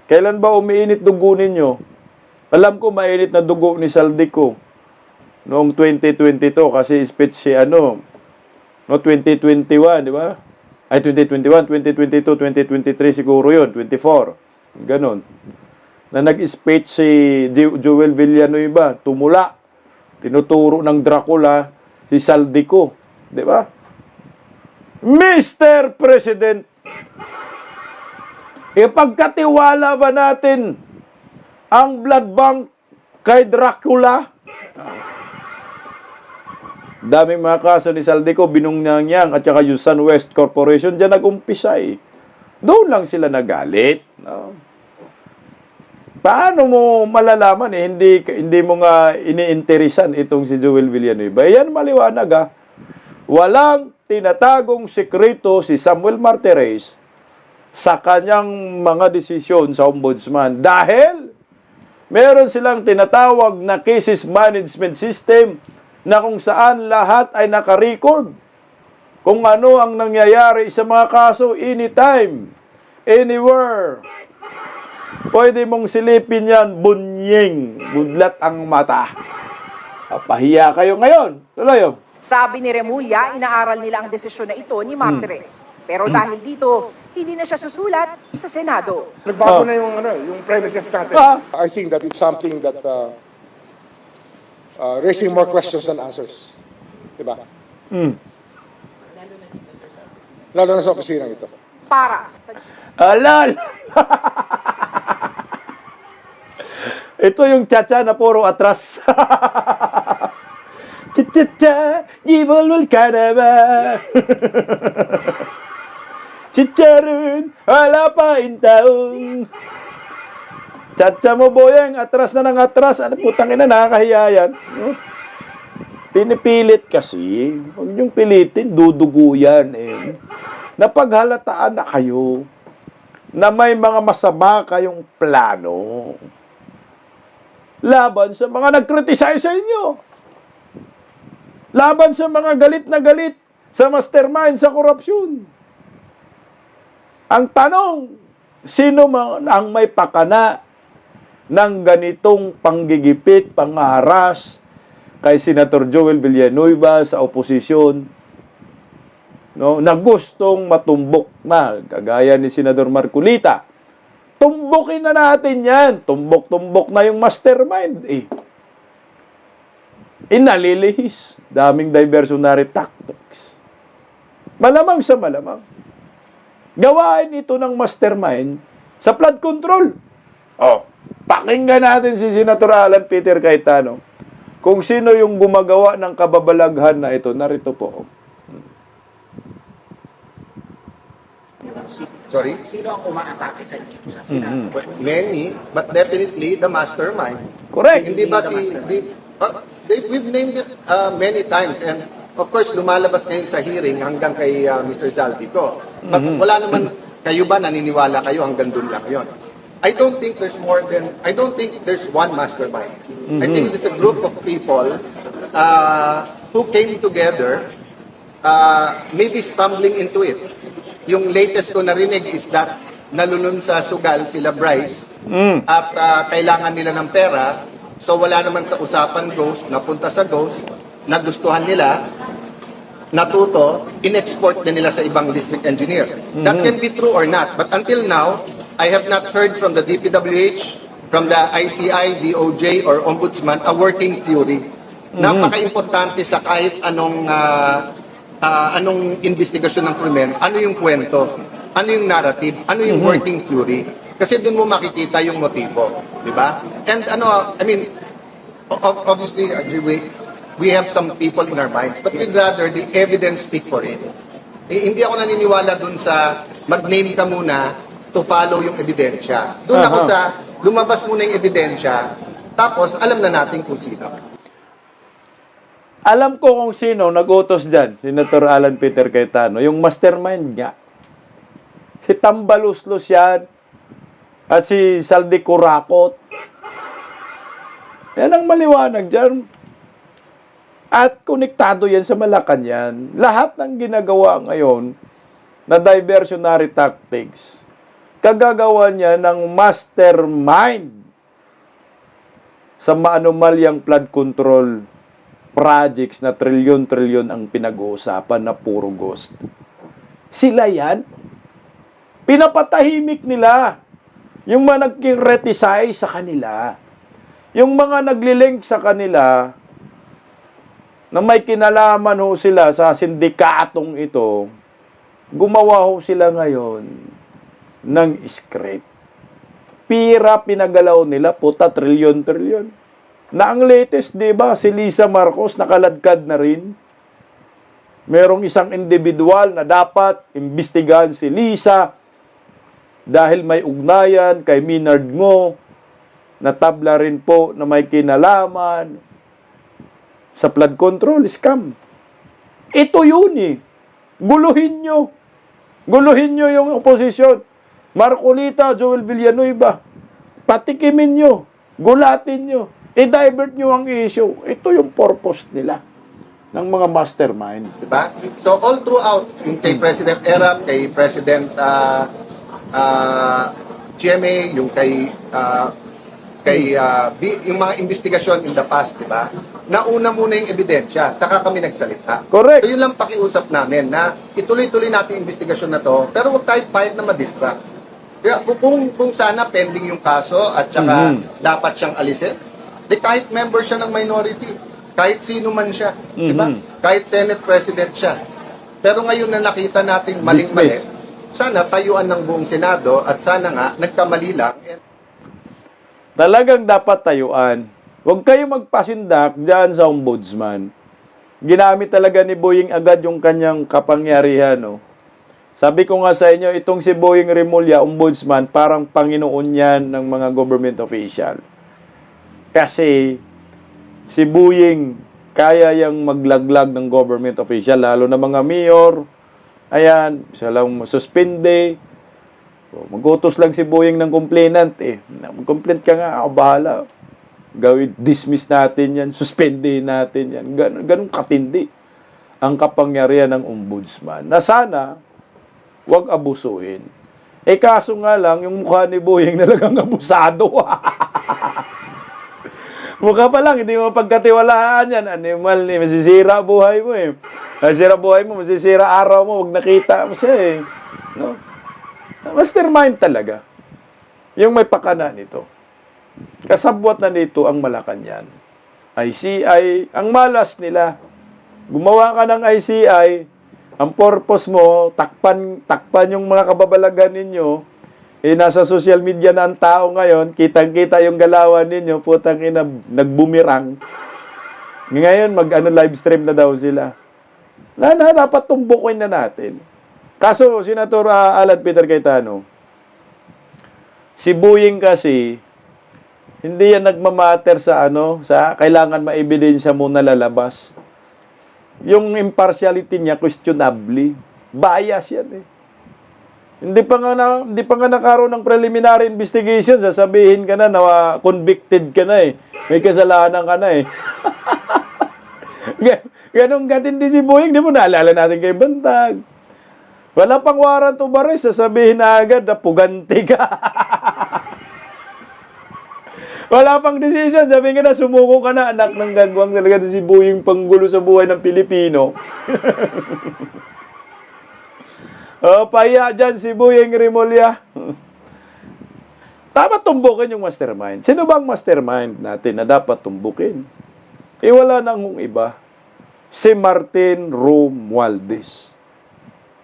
Kailan ba umiinit dugo ninyo? Alam ko mainit na dugo ni Saldico noong 2022 kasi speech si no 2021, di ba? Ay 2021, 2022, 2023 siguro 'yon, 24. Ganon. Na nag-speech si Joel Villanueva, tumula. Tinuturo ng Dracula si Saldico, di ba? Mr. President, ipagkatiwala ba natin ang blood bank kay Dracula? Daming mga kaso ni Saldico, Binungyang at saka yung Sunwest Corporation, dyan nag-umpisa eh. Doon lang sila nagalit. No? Paano mo malalaman eh, hindi mo nga iniinteresan itong si Joel Villanueva? Yan maliwanag ah. Walang tinatagong sekreto si Samuel Martires sa kanyang mga desisyon sa ombudsman dahil meron silang tinatawag na cases management system na kung saan lahat ay nakarecord kung ano ang nangyayari sa mga kaso anytime, anywhere. Pwede mong silipin yan, bunying, budlat ang mata. Pahiya kayo ngayon. Tuloy. Sabi ni Remulla, inaaral nila ang desisyon na ito ni Martires. Pero dahil dito, hindi na siya susulat sa Senado. Nagbago na yung premises natin. I think that it's something that raising more questions than answers. Diba? Lalo na sa opisina ito. Para sa Alal! Ito yung cha-cha na puro atras. Cha-cha-cha, gibalwal ka na ba? Chicharon, wala pa taon. Cha-cha mo, boyang, atras na ng atras. Ano putang ina, nakakahiya yan. Pinipilit kasi. Huwag niyong pilitin, dudugo yan eh. Napaghalataan na kayo na may mga masama kayong plano laban sa mga nag-criticize sa inyo. Laban sa mga galit na galit sa mastermind sa korupsyon. Ang tanong, sino ang may pakana ng ganitong panggigipit, pangharas kay Senator Joel Villanueva sa oposisyon, no, na gustong matumbok na, kagaya ni Senador Marcolita. Tumbukin na natin yan. Tumbok-tumbok na yung mastermind. Inalilihis. Daming diversionary tactics. Malamang sa malamang. Gawain ito ng mastermind sa flood control. Pakinggan natin si Senator Alan Peter Cayetano kung sino yung gumagawa ng kababalaghan na ito. Narito po. Sorry? Sino ang umaatake sa inyo sa Senado? Many, but definitely the mastermind. Correct. Hindi ba we've named it many times, and of course lumalabas ngayon sa hearing hanggang kay Mr. Jaldico. But wala naman, kayo ba naniniwala kayo hanggang doon lang yon? I don't think there's one mastermind. I think it's a group of people who came together, maybe stumbling into it. Yung latest ko narinig is that nalulun sa sugal sila Bryce at kailangan nila ng pera. So wala naman sa usapan Ghost, napunta sa Ghost, nagustuhan nila, natuto, in-export na nila sa ibang district engineer. That can be true or not. But until now, I have not heard from the DPWH, from the ICI, DOJ, or Ombudsman, a working theory. Napaka-importante sa kahit anong investigasyon ng krimen, ano yung kwento, ano yung narrative, ano yung working theory. Kasi doon mo makikita yung motibo. Di ba? And I mean, obviously, we have some people in our minds, but we'd rather the evidence speak for it. Hindi ako naniniwala dun sa mag-name ka muna to follow yung ebidensya. Doon ako sa lumabas muna yung ebidensya, tapos alam na natin kung sino. Alam ko kung sino nag-utos dyan, Senator Alan Peter Cayetano, yung mastermind nga. Si Tambaluslos yan, at si Saldi Kurakot. Yan ang maliwanag dyan. At konektado yan sa Malacanang. Lahat ng ginagawa ngayon na diversionary tactics, kagagawa niya ng mastermind sa maanumalyang flood control projects na trilyon-trilyon ang pinag-uusapan na puro ghost. Sila yan. Pinapatahimik nila yung mga nag-criticize sa kanila. Yung mga naglilink sa kanila na may kinalaman ho sila sa sindikatong ito, gumawa ho sila ngayon ng script. Pira pinagalaw nila, puta, trilyon-trilyon. Na ang latest, di ba, si Lisa Marcos nakaladkad na rin. Merong isang individual na dapat imbestigahan si Lisa dahil may ugnayan kay Minard Ngo, na tabla rin po na may kinalaman sa flood control scam. Ito yun eh. Guluhin nyo. Guluhin nyo yung oposisyon. Marcolita, Joel Villanueva, patikimin nyo. Gulatin nyo. I-divert nyo ang issue. Ito yung purpose nila ng mga mastermind. Diba? So all throughout, yung kay President Erap, kay President GMA, yung yung mga investigasyon in the past, di ba? Nauna muna yung ebidensya, saka kami nagsalita. Correct. So yun lang pakiusap namin na ituloy-tuloy natin yung investigasyon na to, pero huwag tayo pahit na ma-distract. Kaya kung sana pending yung kaso at saka dapat siyang alisin, di kahit member siya ng minority, kahit sino man siya, di ba? Kahit Senate President siya. Pero ngayon na nakita natin maling-mali, sana tayuan ng buong Senado at sana nga nagkamali lang. Talagang dapat tayuan. Huwag kayo magpasindak dyan sa ombudsman. Ginamit talaga ni Boying agad yung kanyang kapangyarihan. No? Sabi ko nga sa inyo, itong si Boying Remulla, ombudsman, parang Panginoon yan ng mga government official. Kasi si Boying kaya yang maglaglag ng government official, lalo na mga mayor. Ayan, siya lang suspende. Mag-utos lang si Boying ng complainant eh. Mag-complaint ka nga, ako bahala. Dismiss natin yan, suspendehin natin yan. Ganun katindi ang kapangyarihan ng ombudsman. Na sana, wag abusuhin. Eh kaso nga lang, yung mukha ni Boying talagang abusado. Mukha pa lang, hindi mo pagkatiwalaan yan. Animal eh, masisira buhay mo eh. Masisira buhay mo, masisira araw mo, wag nakita mo siya eh. No? Mastermind talaga. Yung may pakana nito. Kasabwat na nito ang Malacanang. ICI, ang malas nila. Gumawa ka ng ICI, ang purpose mo, takpan yung mga kababalagan ninyo, eh nasa social media na ang tao ngayon, kitang-kita yung galawan ninyo, putang ina, nagbumirang. Ngayon, live stream na daw sila. Dapat tumbukin na natin. Kaso, Senator Alan Peter Cayetano, si Boying kasi, hindi yan nagmamatter sa kailangan maebidensya muna lalabas. Yung impartiality niya, questionably. Bias yan eh. Hindi pa nga nakaroon ng preliminary investigation, sasabihin ka na convicted ka na eh. May kasalanan ka na eh. Ganong katindi si Boying, di mo naalala natin kay Bantag. Wala pang warrant of arrest, sasabihin na agad na puganti ka. Wala pang decision, sabihin ka na, sumuko ka na, anak ng gagwang talaga si Boying panggulo sa buhay ng Pilipino. Pahiya dyan si Boying Rimulya. Dapat tumbukin yung mastermind. Sino bang mastermind natin na dapat tumbukin? Wala nang iba. Si Martin Romualdez.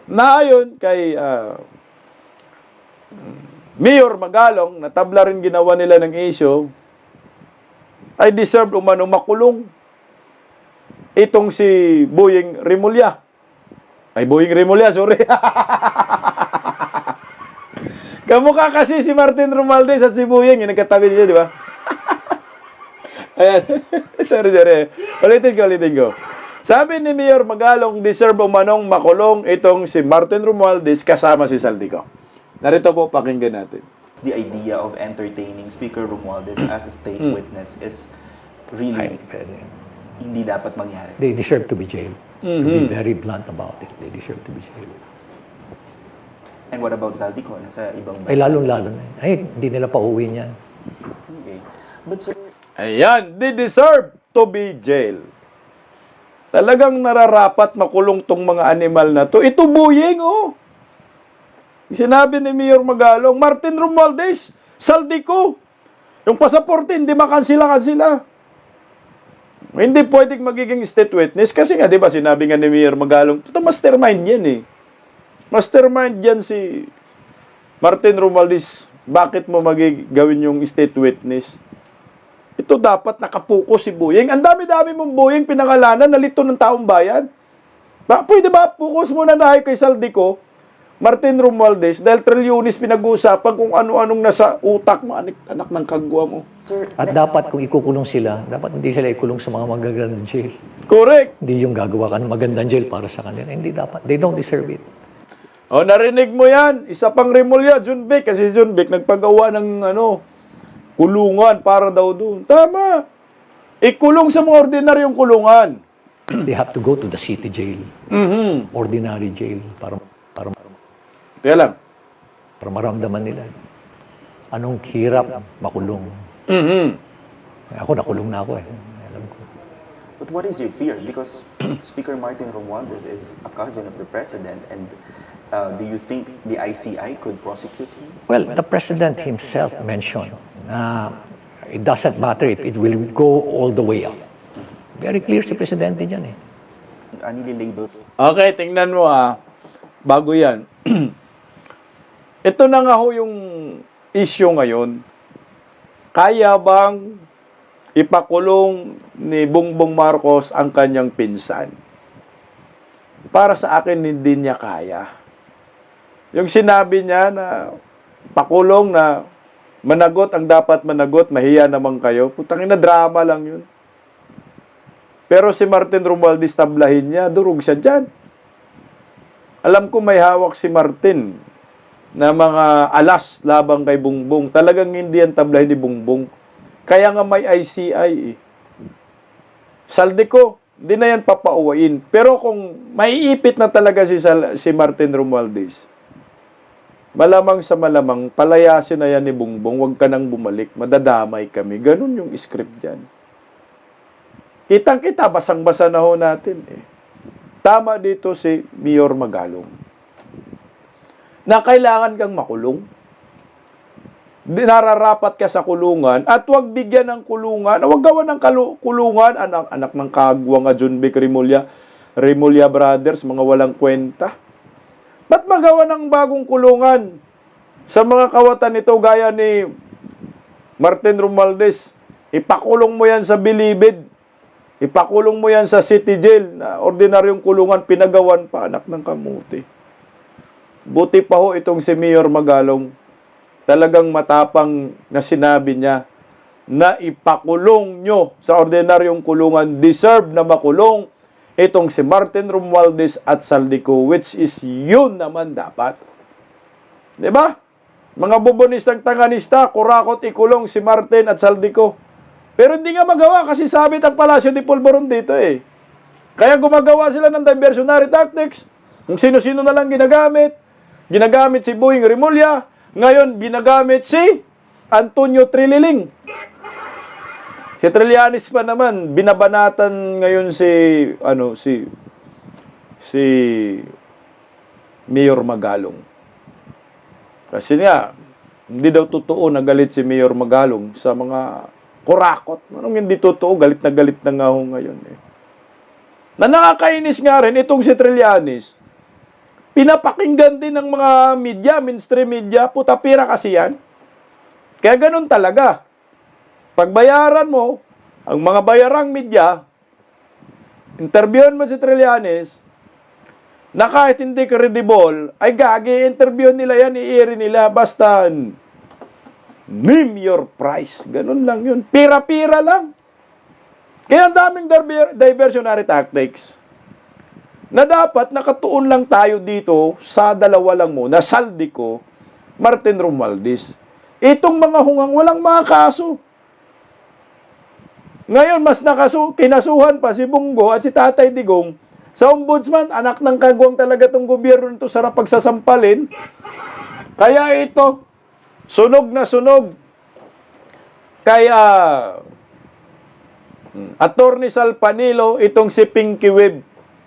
Na ayon kay Mayor Magalong, na tabla rin ginawa nila ng issue, ay deserve umano makulong itong si Boying Rimulya. Ay, Boying Rimulya, sorry. Kamukha kasi si Martin Romualdez at si Boying, yung nagkatabi niya, di ba? Ayan. sorry. Ulitin ko. Sabi ni Mayor Magalong, deserve umanong makulong itong si Martin Romualdez kasama si Saldico. Narito po, pakinggan natin. The idea of entertaining Speaker Romualdez as a state witness is really hindi dapat mangyari. They deserve to be jailed. To be very blunt about it, they deserve to be jailed. And what about Saldico? Nasa ibang Ay, lalong-lalo na. Ay, hindi nila pauwi niyan. Okay. But sir, Ayan, they deserve to be jailed. Talagang nararapat makulong tong mga animal na to. Ito Boying, oh. Sinabi ni Mayor Magalong, Martin Romualdez, Saldico. Yung pasaporte, hindi makansila-kansila. Hindi pwedeng magiging state witness kasi nga, di ba, sinabi nga ni Mayor Magalong, ito mastermind yan eh. Mastermind yan si Martin Romualdez. Bakit mo gawin yung state witness? Ito dapat nakapokus si Boying. Ang dami-dami mong Boying pinangalanan, nalito ng taong bayan. Pwede ba, focus mo na kay Saldico, Martin Romualdez, dahil trilyonis pinag-uusapan kung ano-anong nasa utak mo, anak ng kagwa mo. At dapat kung ikukulong sila, dapat hindi sila ikulong sa mga magagandang jail. Correct. Hindi yung gagawa ka ng magandang jail para sa kanila. Hindi dapat. They don't deserve it. O, narinig mo yan. Isa pang Rimulya, John Vic. Kasi John Vic, nagpagawa ng kulungan para daw doon. Tama. Ikulong sa mga ordinaryong kulungan. They have to go to the city jail. Ordinary jail. Para Kaya lang. maramdaman nila. Anong hirap makulong. Ako, nakulong na ako eh. Alam ko. but what is your fear? Because Speaker Martin Romualdez is a cousin of the president, and do you think the ICI could prosecute him? Well, the president himself mentioned it doesn't matter if it will go all the way up. Very clear si presidente dyan eh. Nililabel. Okay, tingnan mo bago yan. Ito na nga ho yung issue ngayon. Kaya bang ipakulong ni Bongbong Marcos ang kanyang pinsan? Para sa akin, hindi niya kaya. Yung sinabi niya na pakulong na managot ang dapat managot, mahiya naman kayo. Putang ina, drama lang yun. Pero si Martin Romualdez, tablahin niya, durog siya dyan. Alam ko may hawak si Martin na mga alas labang kay Bongbong. Talagang hindi yan tablahin ni Bongbong. Kaya nga may ICI eh. Saldico, di na yan papauwain. Pero kung maiipit na talaga si Martin Romualdez, malamang sa malamang, palayasin na yan ni Bongbong, huwag ka nang bumalik, madadamay kami. Ganun yung script dyan. Kitang-kita, basang-basa na ho natin eh. Tama dito si Mayor Magalong. Na kailangan kang makulong. Nararapat ka sa kulungan at huwag bigyan ng kulungan, huwag gawa ng kulungan, anak ng kagwa nga John Vic Rimulya Brothers, mga walang kwenta. Ba't magawa ng bagong kulungan sa mga kawatan nito gaya ni Martin Romualdez? Ipakulong mo yan sa Bilibid. Ipakulong mo yan sa city jail na ordinaryong kulungan, pinagawan pa, anak ng kamuti. Buti pa ho itong si Mayor Magalong, talagang matapang na sinabi niya na ipakulong nyo sa ordinaryong kulungan, deserve na makulong itong si Martin Romualdez at Saldico, which is yun naman dapat. Diba? Mga bubonistang tanganista, kurakot ikulong si Martin at Saldico. Pero hindi nga magawa kasi sabit ang Palasyo de Polvoron dito eh. Kaya gumagawa sila ng diversionary tactics. Kung sino-sino na lang ginagamit. Ginagamit si Boying Remulla. Ngayon, ginagamit si Antonio Trililing. Si Trillanes pa naman, binabanatan ngayon si Mayor Magalong. Kasi nga, hindi daw totoo na galit si Mayor Magalong sa mga kurakot. Anong hindi totoo? Galit na nga ho ngayon eh. Na nakakainis nga rin, itong si Trillanes, pinapakinggan din ng mga media, mainstream media, puta-pira kasi yan. Kaya ganun talaga. Pagbayaran mo, ang mga bayarang media, interviewin mo si Trillanes, na kahit hindi credible, ay gagi, interview nila yan, i-air nila, basta name your price. Ganun lang yun. Pira-pira lang. Kaya ang daming diversionary tactics na dapat nakatuon lang tayo dito sa dalawa lang muna, Saldico, Martin Romualdez. Itong mga hungang walang mga kaso. Ngayon, mas kinasuhan pa si Bungo at si Tatay Digong sa ombudsman. Anak ng kagwang talaga itong gobyerno nito, sarap pagsasampalin. Kaya ito, sunog na sunog. Kaya, Attorney Salpanilo, itong si Pinky Web.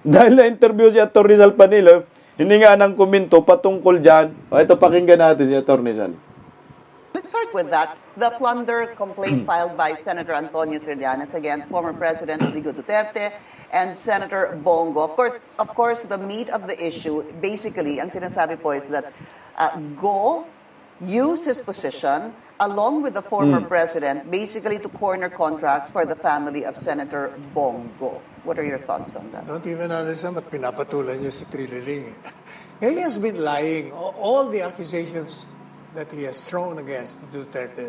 Dahil na-interview si Attorney Salpanilo, hindi nga ng komento patungkol dyan. O, ito pakinggan natin si Attorney Sal. Let's start with that. The plunder complaint filed by Senator Antonio Trillanes against former President Rodrigo Duterte and Senator Bongo. Of course, the meat of the issue, basically, ang sinasabi po is that Go used his position along with the former president basically to corner contracts for the family of Senator Bongo. What are your thoughts on that? Don't even understand ba't pinapatulan niya si Trililing. He has been lying. All the accusations that he has thrown against Duterte,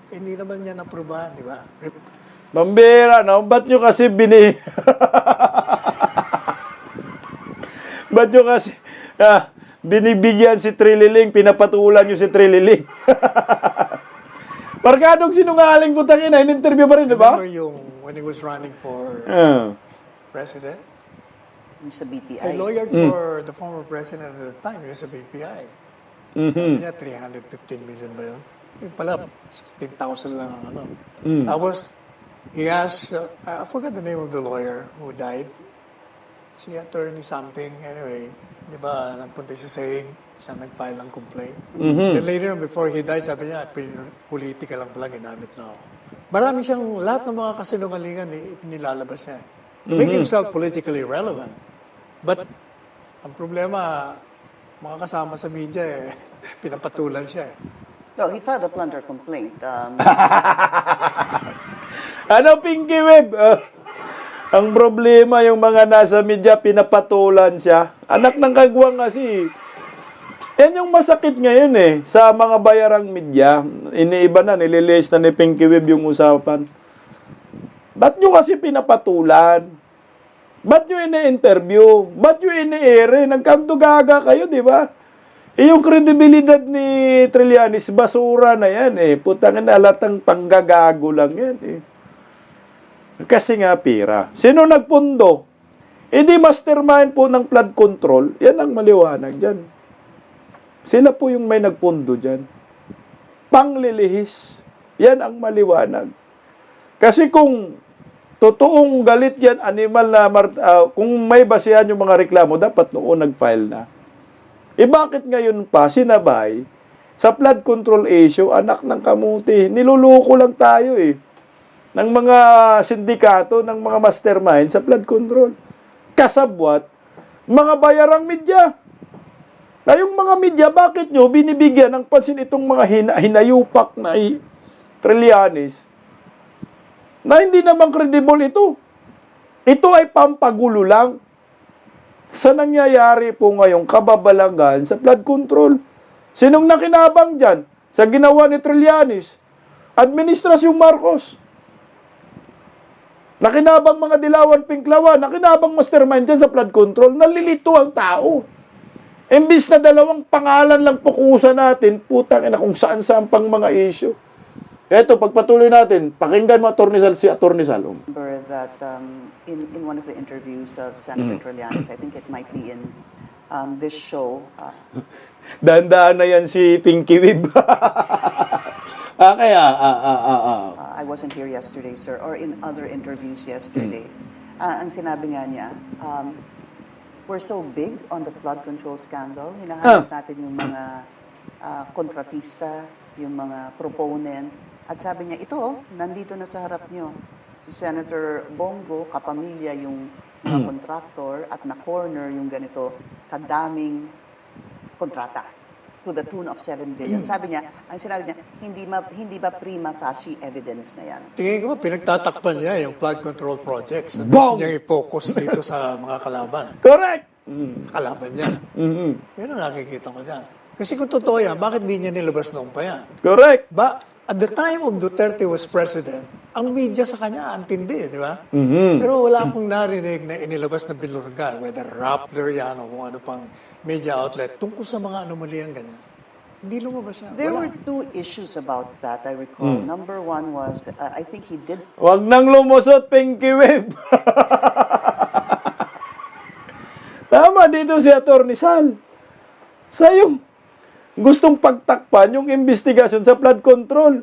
hindi naman niya naprubahan, di ba? Mambira, no? Ba't nyo kasi ba't nyo kasi binibigyan si Trililing, pinapatulan nyo si Trililing? Markadong sinungaling po tangina, in-interview pa rin, di ba? Remember yung when he was running for president? Sa BPI. A lawyer for the former president at the time, he was a BPI. Sabi niya, 315 million ba yun? Yung pala, 16,000 lang ang ano. Tapos, he has, I forgot the name of the lawyer who died. Si attorney something, anyway. Di ba, nagpunta siya saying, siya nag-file ng complaint. Then later, before he died, sabi niya, politika lang pala, ginamit na ako. Marami siyang, lahat ng mga kasinungalingan, nilalabas niya. To make himself politically relevant. But, ang problema, mga kasama sa media, pinapatulan siya. No, he filed a plunder complaint. Ano, Pinky Web? Ang problema, yung mga nasa media, pinapatulan siya. Anak ng kagwang kasi. Yan yung masakit ngayon sa mga bayarang media. Iniiba na, nililis na ni Pinky Web yung usapan. Ba't nyo kasi pinapatulan? Ba't nyo ini-interview? Ba't nyo ini-ere? Nagkandugaga kayo, di ba? Yung kredibilidad ni Trillanes, basura na yan Putang na, alatang panggagago lang yan Kasi nga pira. Sino nagpundo? Di mastermind po ng flood control. Yan ang maliwanag dyan. Sila po yung may nagpundo dyan. Panglilihis. Yan ang maliwanag. Kasi kung totoong galit yan, animal na, kung may basihan yung mga reklamo, dapat noon nag-file na. Bakit ngayon pa, sinabay, sa flood control issue, anak ng kamuti, niluluko lang tayo ng mga sindikato, ng mga mastermind sa flood control. Kasabwat, mga bayarang media. Na yung mga media, bakit nyo binibigyan ng pansin itong mga hinayupak na Trillanes, na hindi naman credible ito. Ito ay pampagulo lang sa nangyayari po ngayong kababalagan sa flood control. Sinong nakinabang dyan sa ginawa ni Trillanes? Administrasyong Marcos. Nakinabang mga Dilawan Pinklawan, nakinabang mastermind dyan sa flood control. Nalilito ang tao. Imbis na dalawang pangalan lang pukusan natin, putang ina kung saan-saan pang mga issue. Eto, pagpatuloy natin, pakinggan mo si Attorney Sal. Remember that in one of the interviews of Senator Trillanes, I think it might be in this show. Dahan-dahan na yan si Pinky Wib. I wasn't here yesterday, sir, or in other interviews yesterday. Ang sinabi nga niya, we're so big on the flood control scandal. Hinahanap natin yung mga kontratista, yung mga proponent. At sabi niya, ito, nandito na sa harap niyo. Si Senator Bongo, kapamilya yung mga contractor at na-corner yung ganito kadaming kontrata to the tune of 7 billion. Sabi niya, ang sinabi niya, hindi ba prima facie evidence na yan? Tingin ko, pinagtatakpan niya yung flood control projects. Gusto niya i-focus dito sa mga kalaban. Correct! Kalaban niya. Yan ang nakikita ko niya. Kasi kung totoo yan, bakit hindi niya nilabas noon pa yan? Correct! At the time of Duterte was president, ang media sa kanya antindi, di ba? Pero wala akong narinig na inilabas na bilurgan, whether Rappler yan o kung ano pang media outlet, tungkol sa mga anomaliyang ganyan. Hindi lumabas yan. There were two issues about that, I recall. Number one was, I think he did... Wag nang lumusot, Pinky Web. Tama dito si Attorney Sal. Sa yung gustong pagtakpan yung investigasyon sa flood control.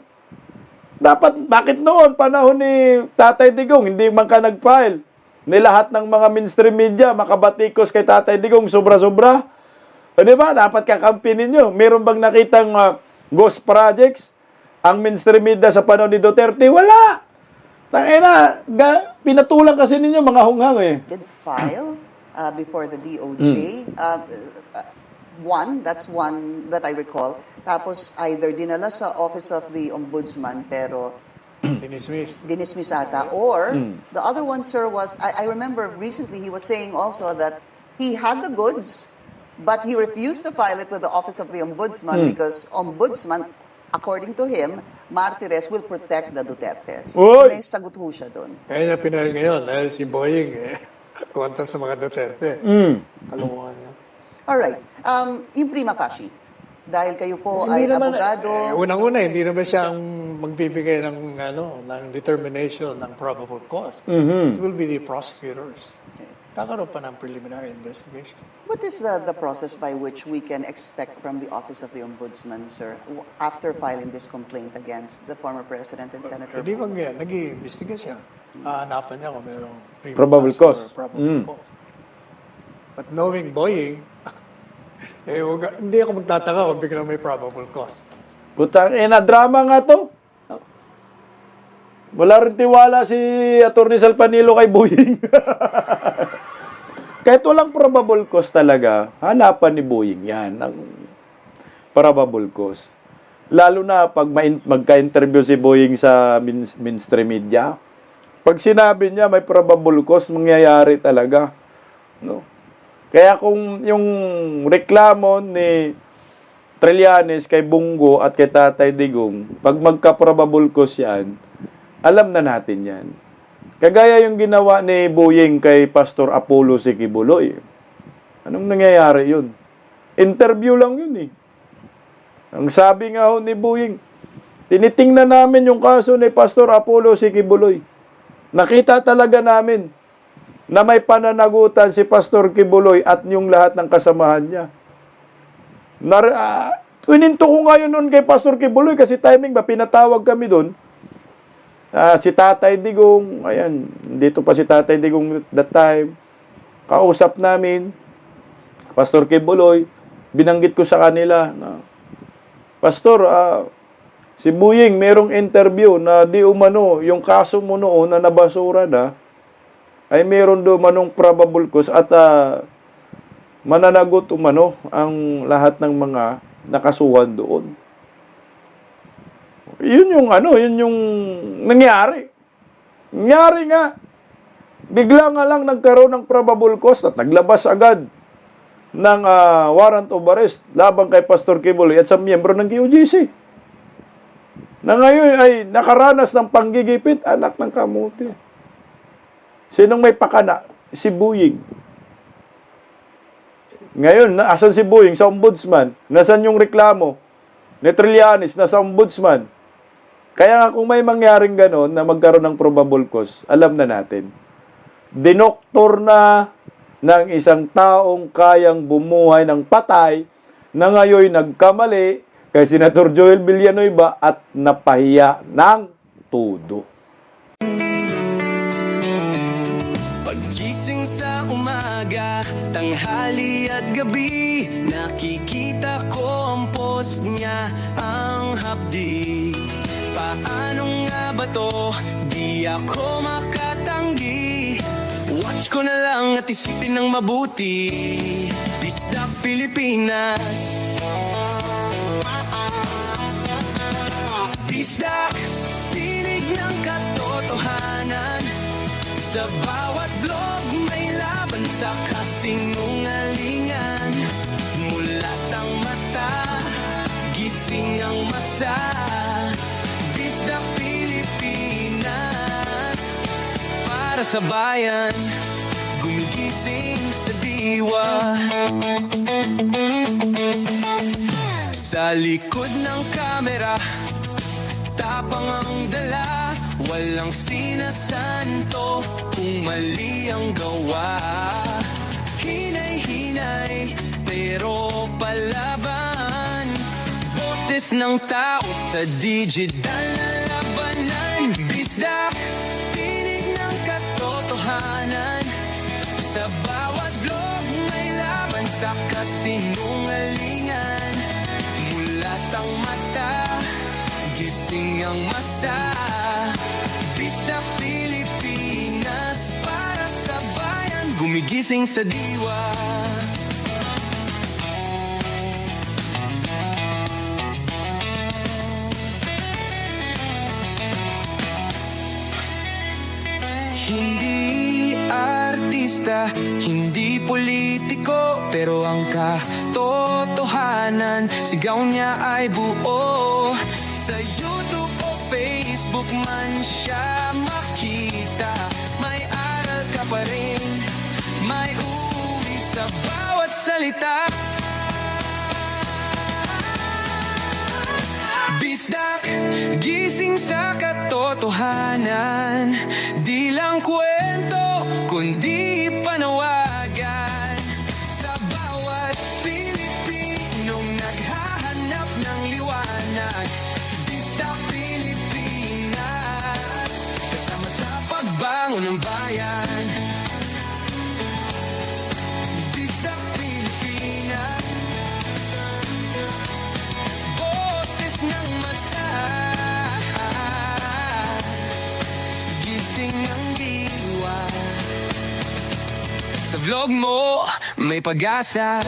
Bakit noon, panahon ni Tatay Digong, hindi man ka nag-file, ni lahat ng mga mainstream media, makabatikos kay Tatay Digong, sobra-sobra. O diba, dapat kakampinin nyo. Meron bang nakitang ghost projects ang mainstream media sa panahon ni Duterte? Wala! Tangina, pinatulang kasi ninyo mga hunghang eh. Did file before the DOJ. That's one that I recall. Tapos either dinala sa Office of the Ombudsman pero dinismiss ata. Or the other one, sir, was, I remember recently he was saying also that he had the goods but he refused to file it with the Office of the Ombudsman because Ombudsman, according to him, Martires will protect the Dutertes. So may sagot ho siya doon. Kaya niya pinahal ngayon dahil si Boying kontra sa mga Duterte. Kalungan niya. Alright. Yung prima facie, dahil kayo po ay abogado. Unang-una, hindi naman siya ang magbibigay ng determination ng probable cause. It will be the prosecutors. Kakaroon pa ng preliminary investigation. What is the process by which we can expect from the Office of the Ombudsman, sir, after filing this complaint against the former President and Senator? Hindi bang yan, nag-iimbestiga siya. Hanapan niya kung mayroong probable cause. Probable cause. But knowing Boying, hindi ako magtataka kung biglang may probable cause. Putang drama nga to. Wala rin tiwala si Atty. Sal Panilo kay Boying. Kahit walang probable cause talaga, hanapan ni Boying yan ng probable cause. Lalo na pag magka-interview si Boying sa mainstream media, pag sinabi niya may probable cause, mangyayari talaga. No? Kaya kung yung reklamo ni Trillanes kay Bongo at kay Tatay Digong, pag magka-probable cause yan, alam na natin yan. Kagaya yung ginawa ni Boying kay Pastor Apollo Sikibuloy. Anong nangyayari yun? Interview lang yun eh. Ang sabi nga ho ni Boying, tinitingnan namin yung kaso ni Pastor Apollo Sikibuloy. Nakita talaga namin na may pananagutan si Pastor Kibuloy at yung lahat ng kasamahan niya. Kininto ko nga yun noon kay Pastor Kibuloy kasi timing ba, pinatawag kami doon. Si Tatay Digong, ayan, dito pa si Tatay Digong that time. Kausap namin, Pastor Kibuloy, binanggit ko sa kanila na, Pastor, si Boying, merong interview na di umano, yung kaso mo noon na nabasura na, ay meron do manong probable cause at mananagot umano ang lahat ng mga nakasuhan doon. Yun yung nangyari. Nangyari nga. Bigla nga lang nagkaroon ng probable cause at naglabas agad ng warrant of arrest laban kay Pastor Kibuloy at sa miyembro ng QGC. Na ngayon ay nakaranas ng panggigipit, anak ng kamuti. Sinong may pakana? Si Boying. Ngayon, asan si Boying? Sa Ombudsman. Nasaan yung reklamo? Ni Trillanes, nasa Ombudsman. Kaya nga kung may mangyaring ganon na magkaroon ng probable cause, alam na natin. Dinoktor na ng isang taong kayang bumuhay ng patay na ngayon nagkamali kay Senator Joel Villanueva at napahiya ng todo. Paggising sa umaga, tanghali at gabi, nakikita ko ang post niya, ang hapdi. Paano nga ba to? Di ako makatanggi. Watch ko na lang at isipin ng mabuti. Bisdak Pilipinas. Bisdak, tinig ng katotohanan. Sa bawat vlog may laban sa kasinungalingan. Mulat ang mata, gising ang masa. Bisdak Pilipinas, para sa bayan, gumigising sa diwa. Sa likod ng kamera, tapang ang dala, walang sinasanto kung mali ang gawa. Hinay-hinay, pero palaban. Boses ng tao sa digital na labanan. Bisdak, tinig ng katotohanan. Sa bawat vlog may laban sa kasinungalingan. Mulat ang mata, gising ang masa. Bisdak Pilipinas, para sa bayan, gumigising sa diwa. Hindi artista, hindi politiko, pero ang katotohanan, sigaw niya ay buo. Sa YouTube o Facebook man siya makita, may aral ka pa rin, may uwi sa bawat salita. Bisdak, gising sa katotohanan, di lang kwento, kundi panawagan. Sa bawat Pilipinong naghahanap ng liwanag. Bisdak Pilipinas, kasama sa pagbangon ng bayan. Bisdak Pilipinas, boses ng masa, gising ang diwa. Sa vlog mo, may pag-asa.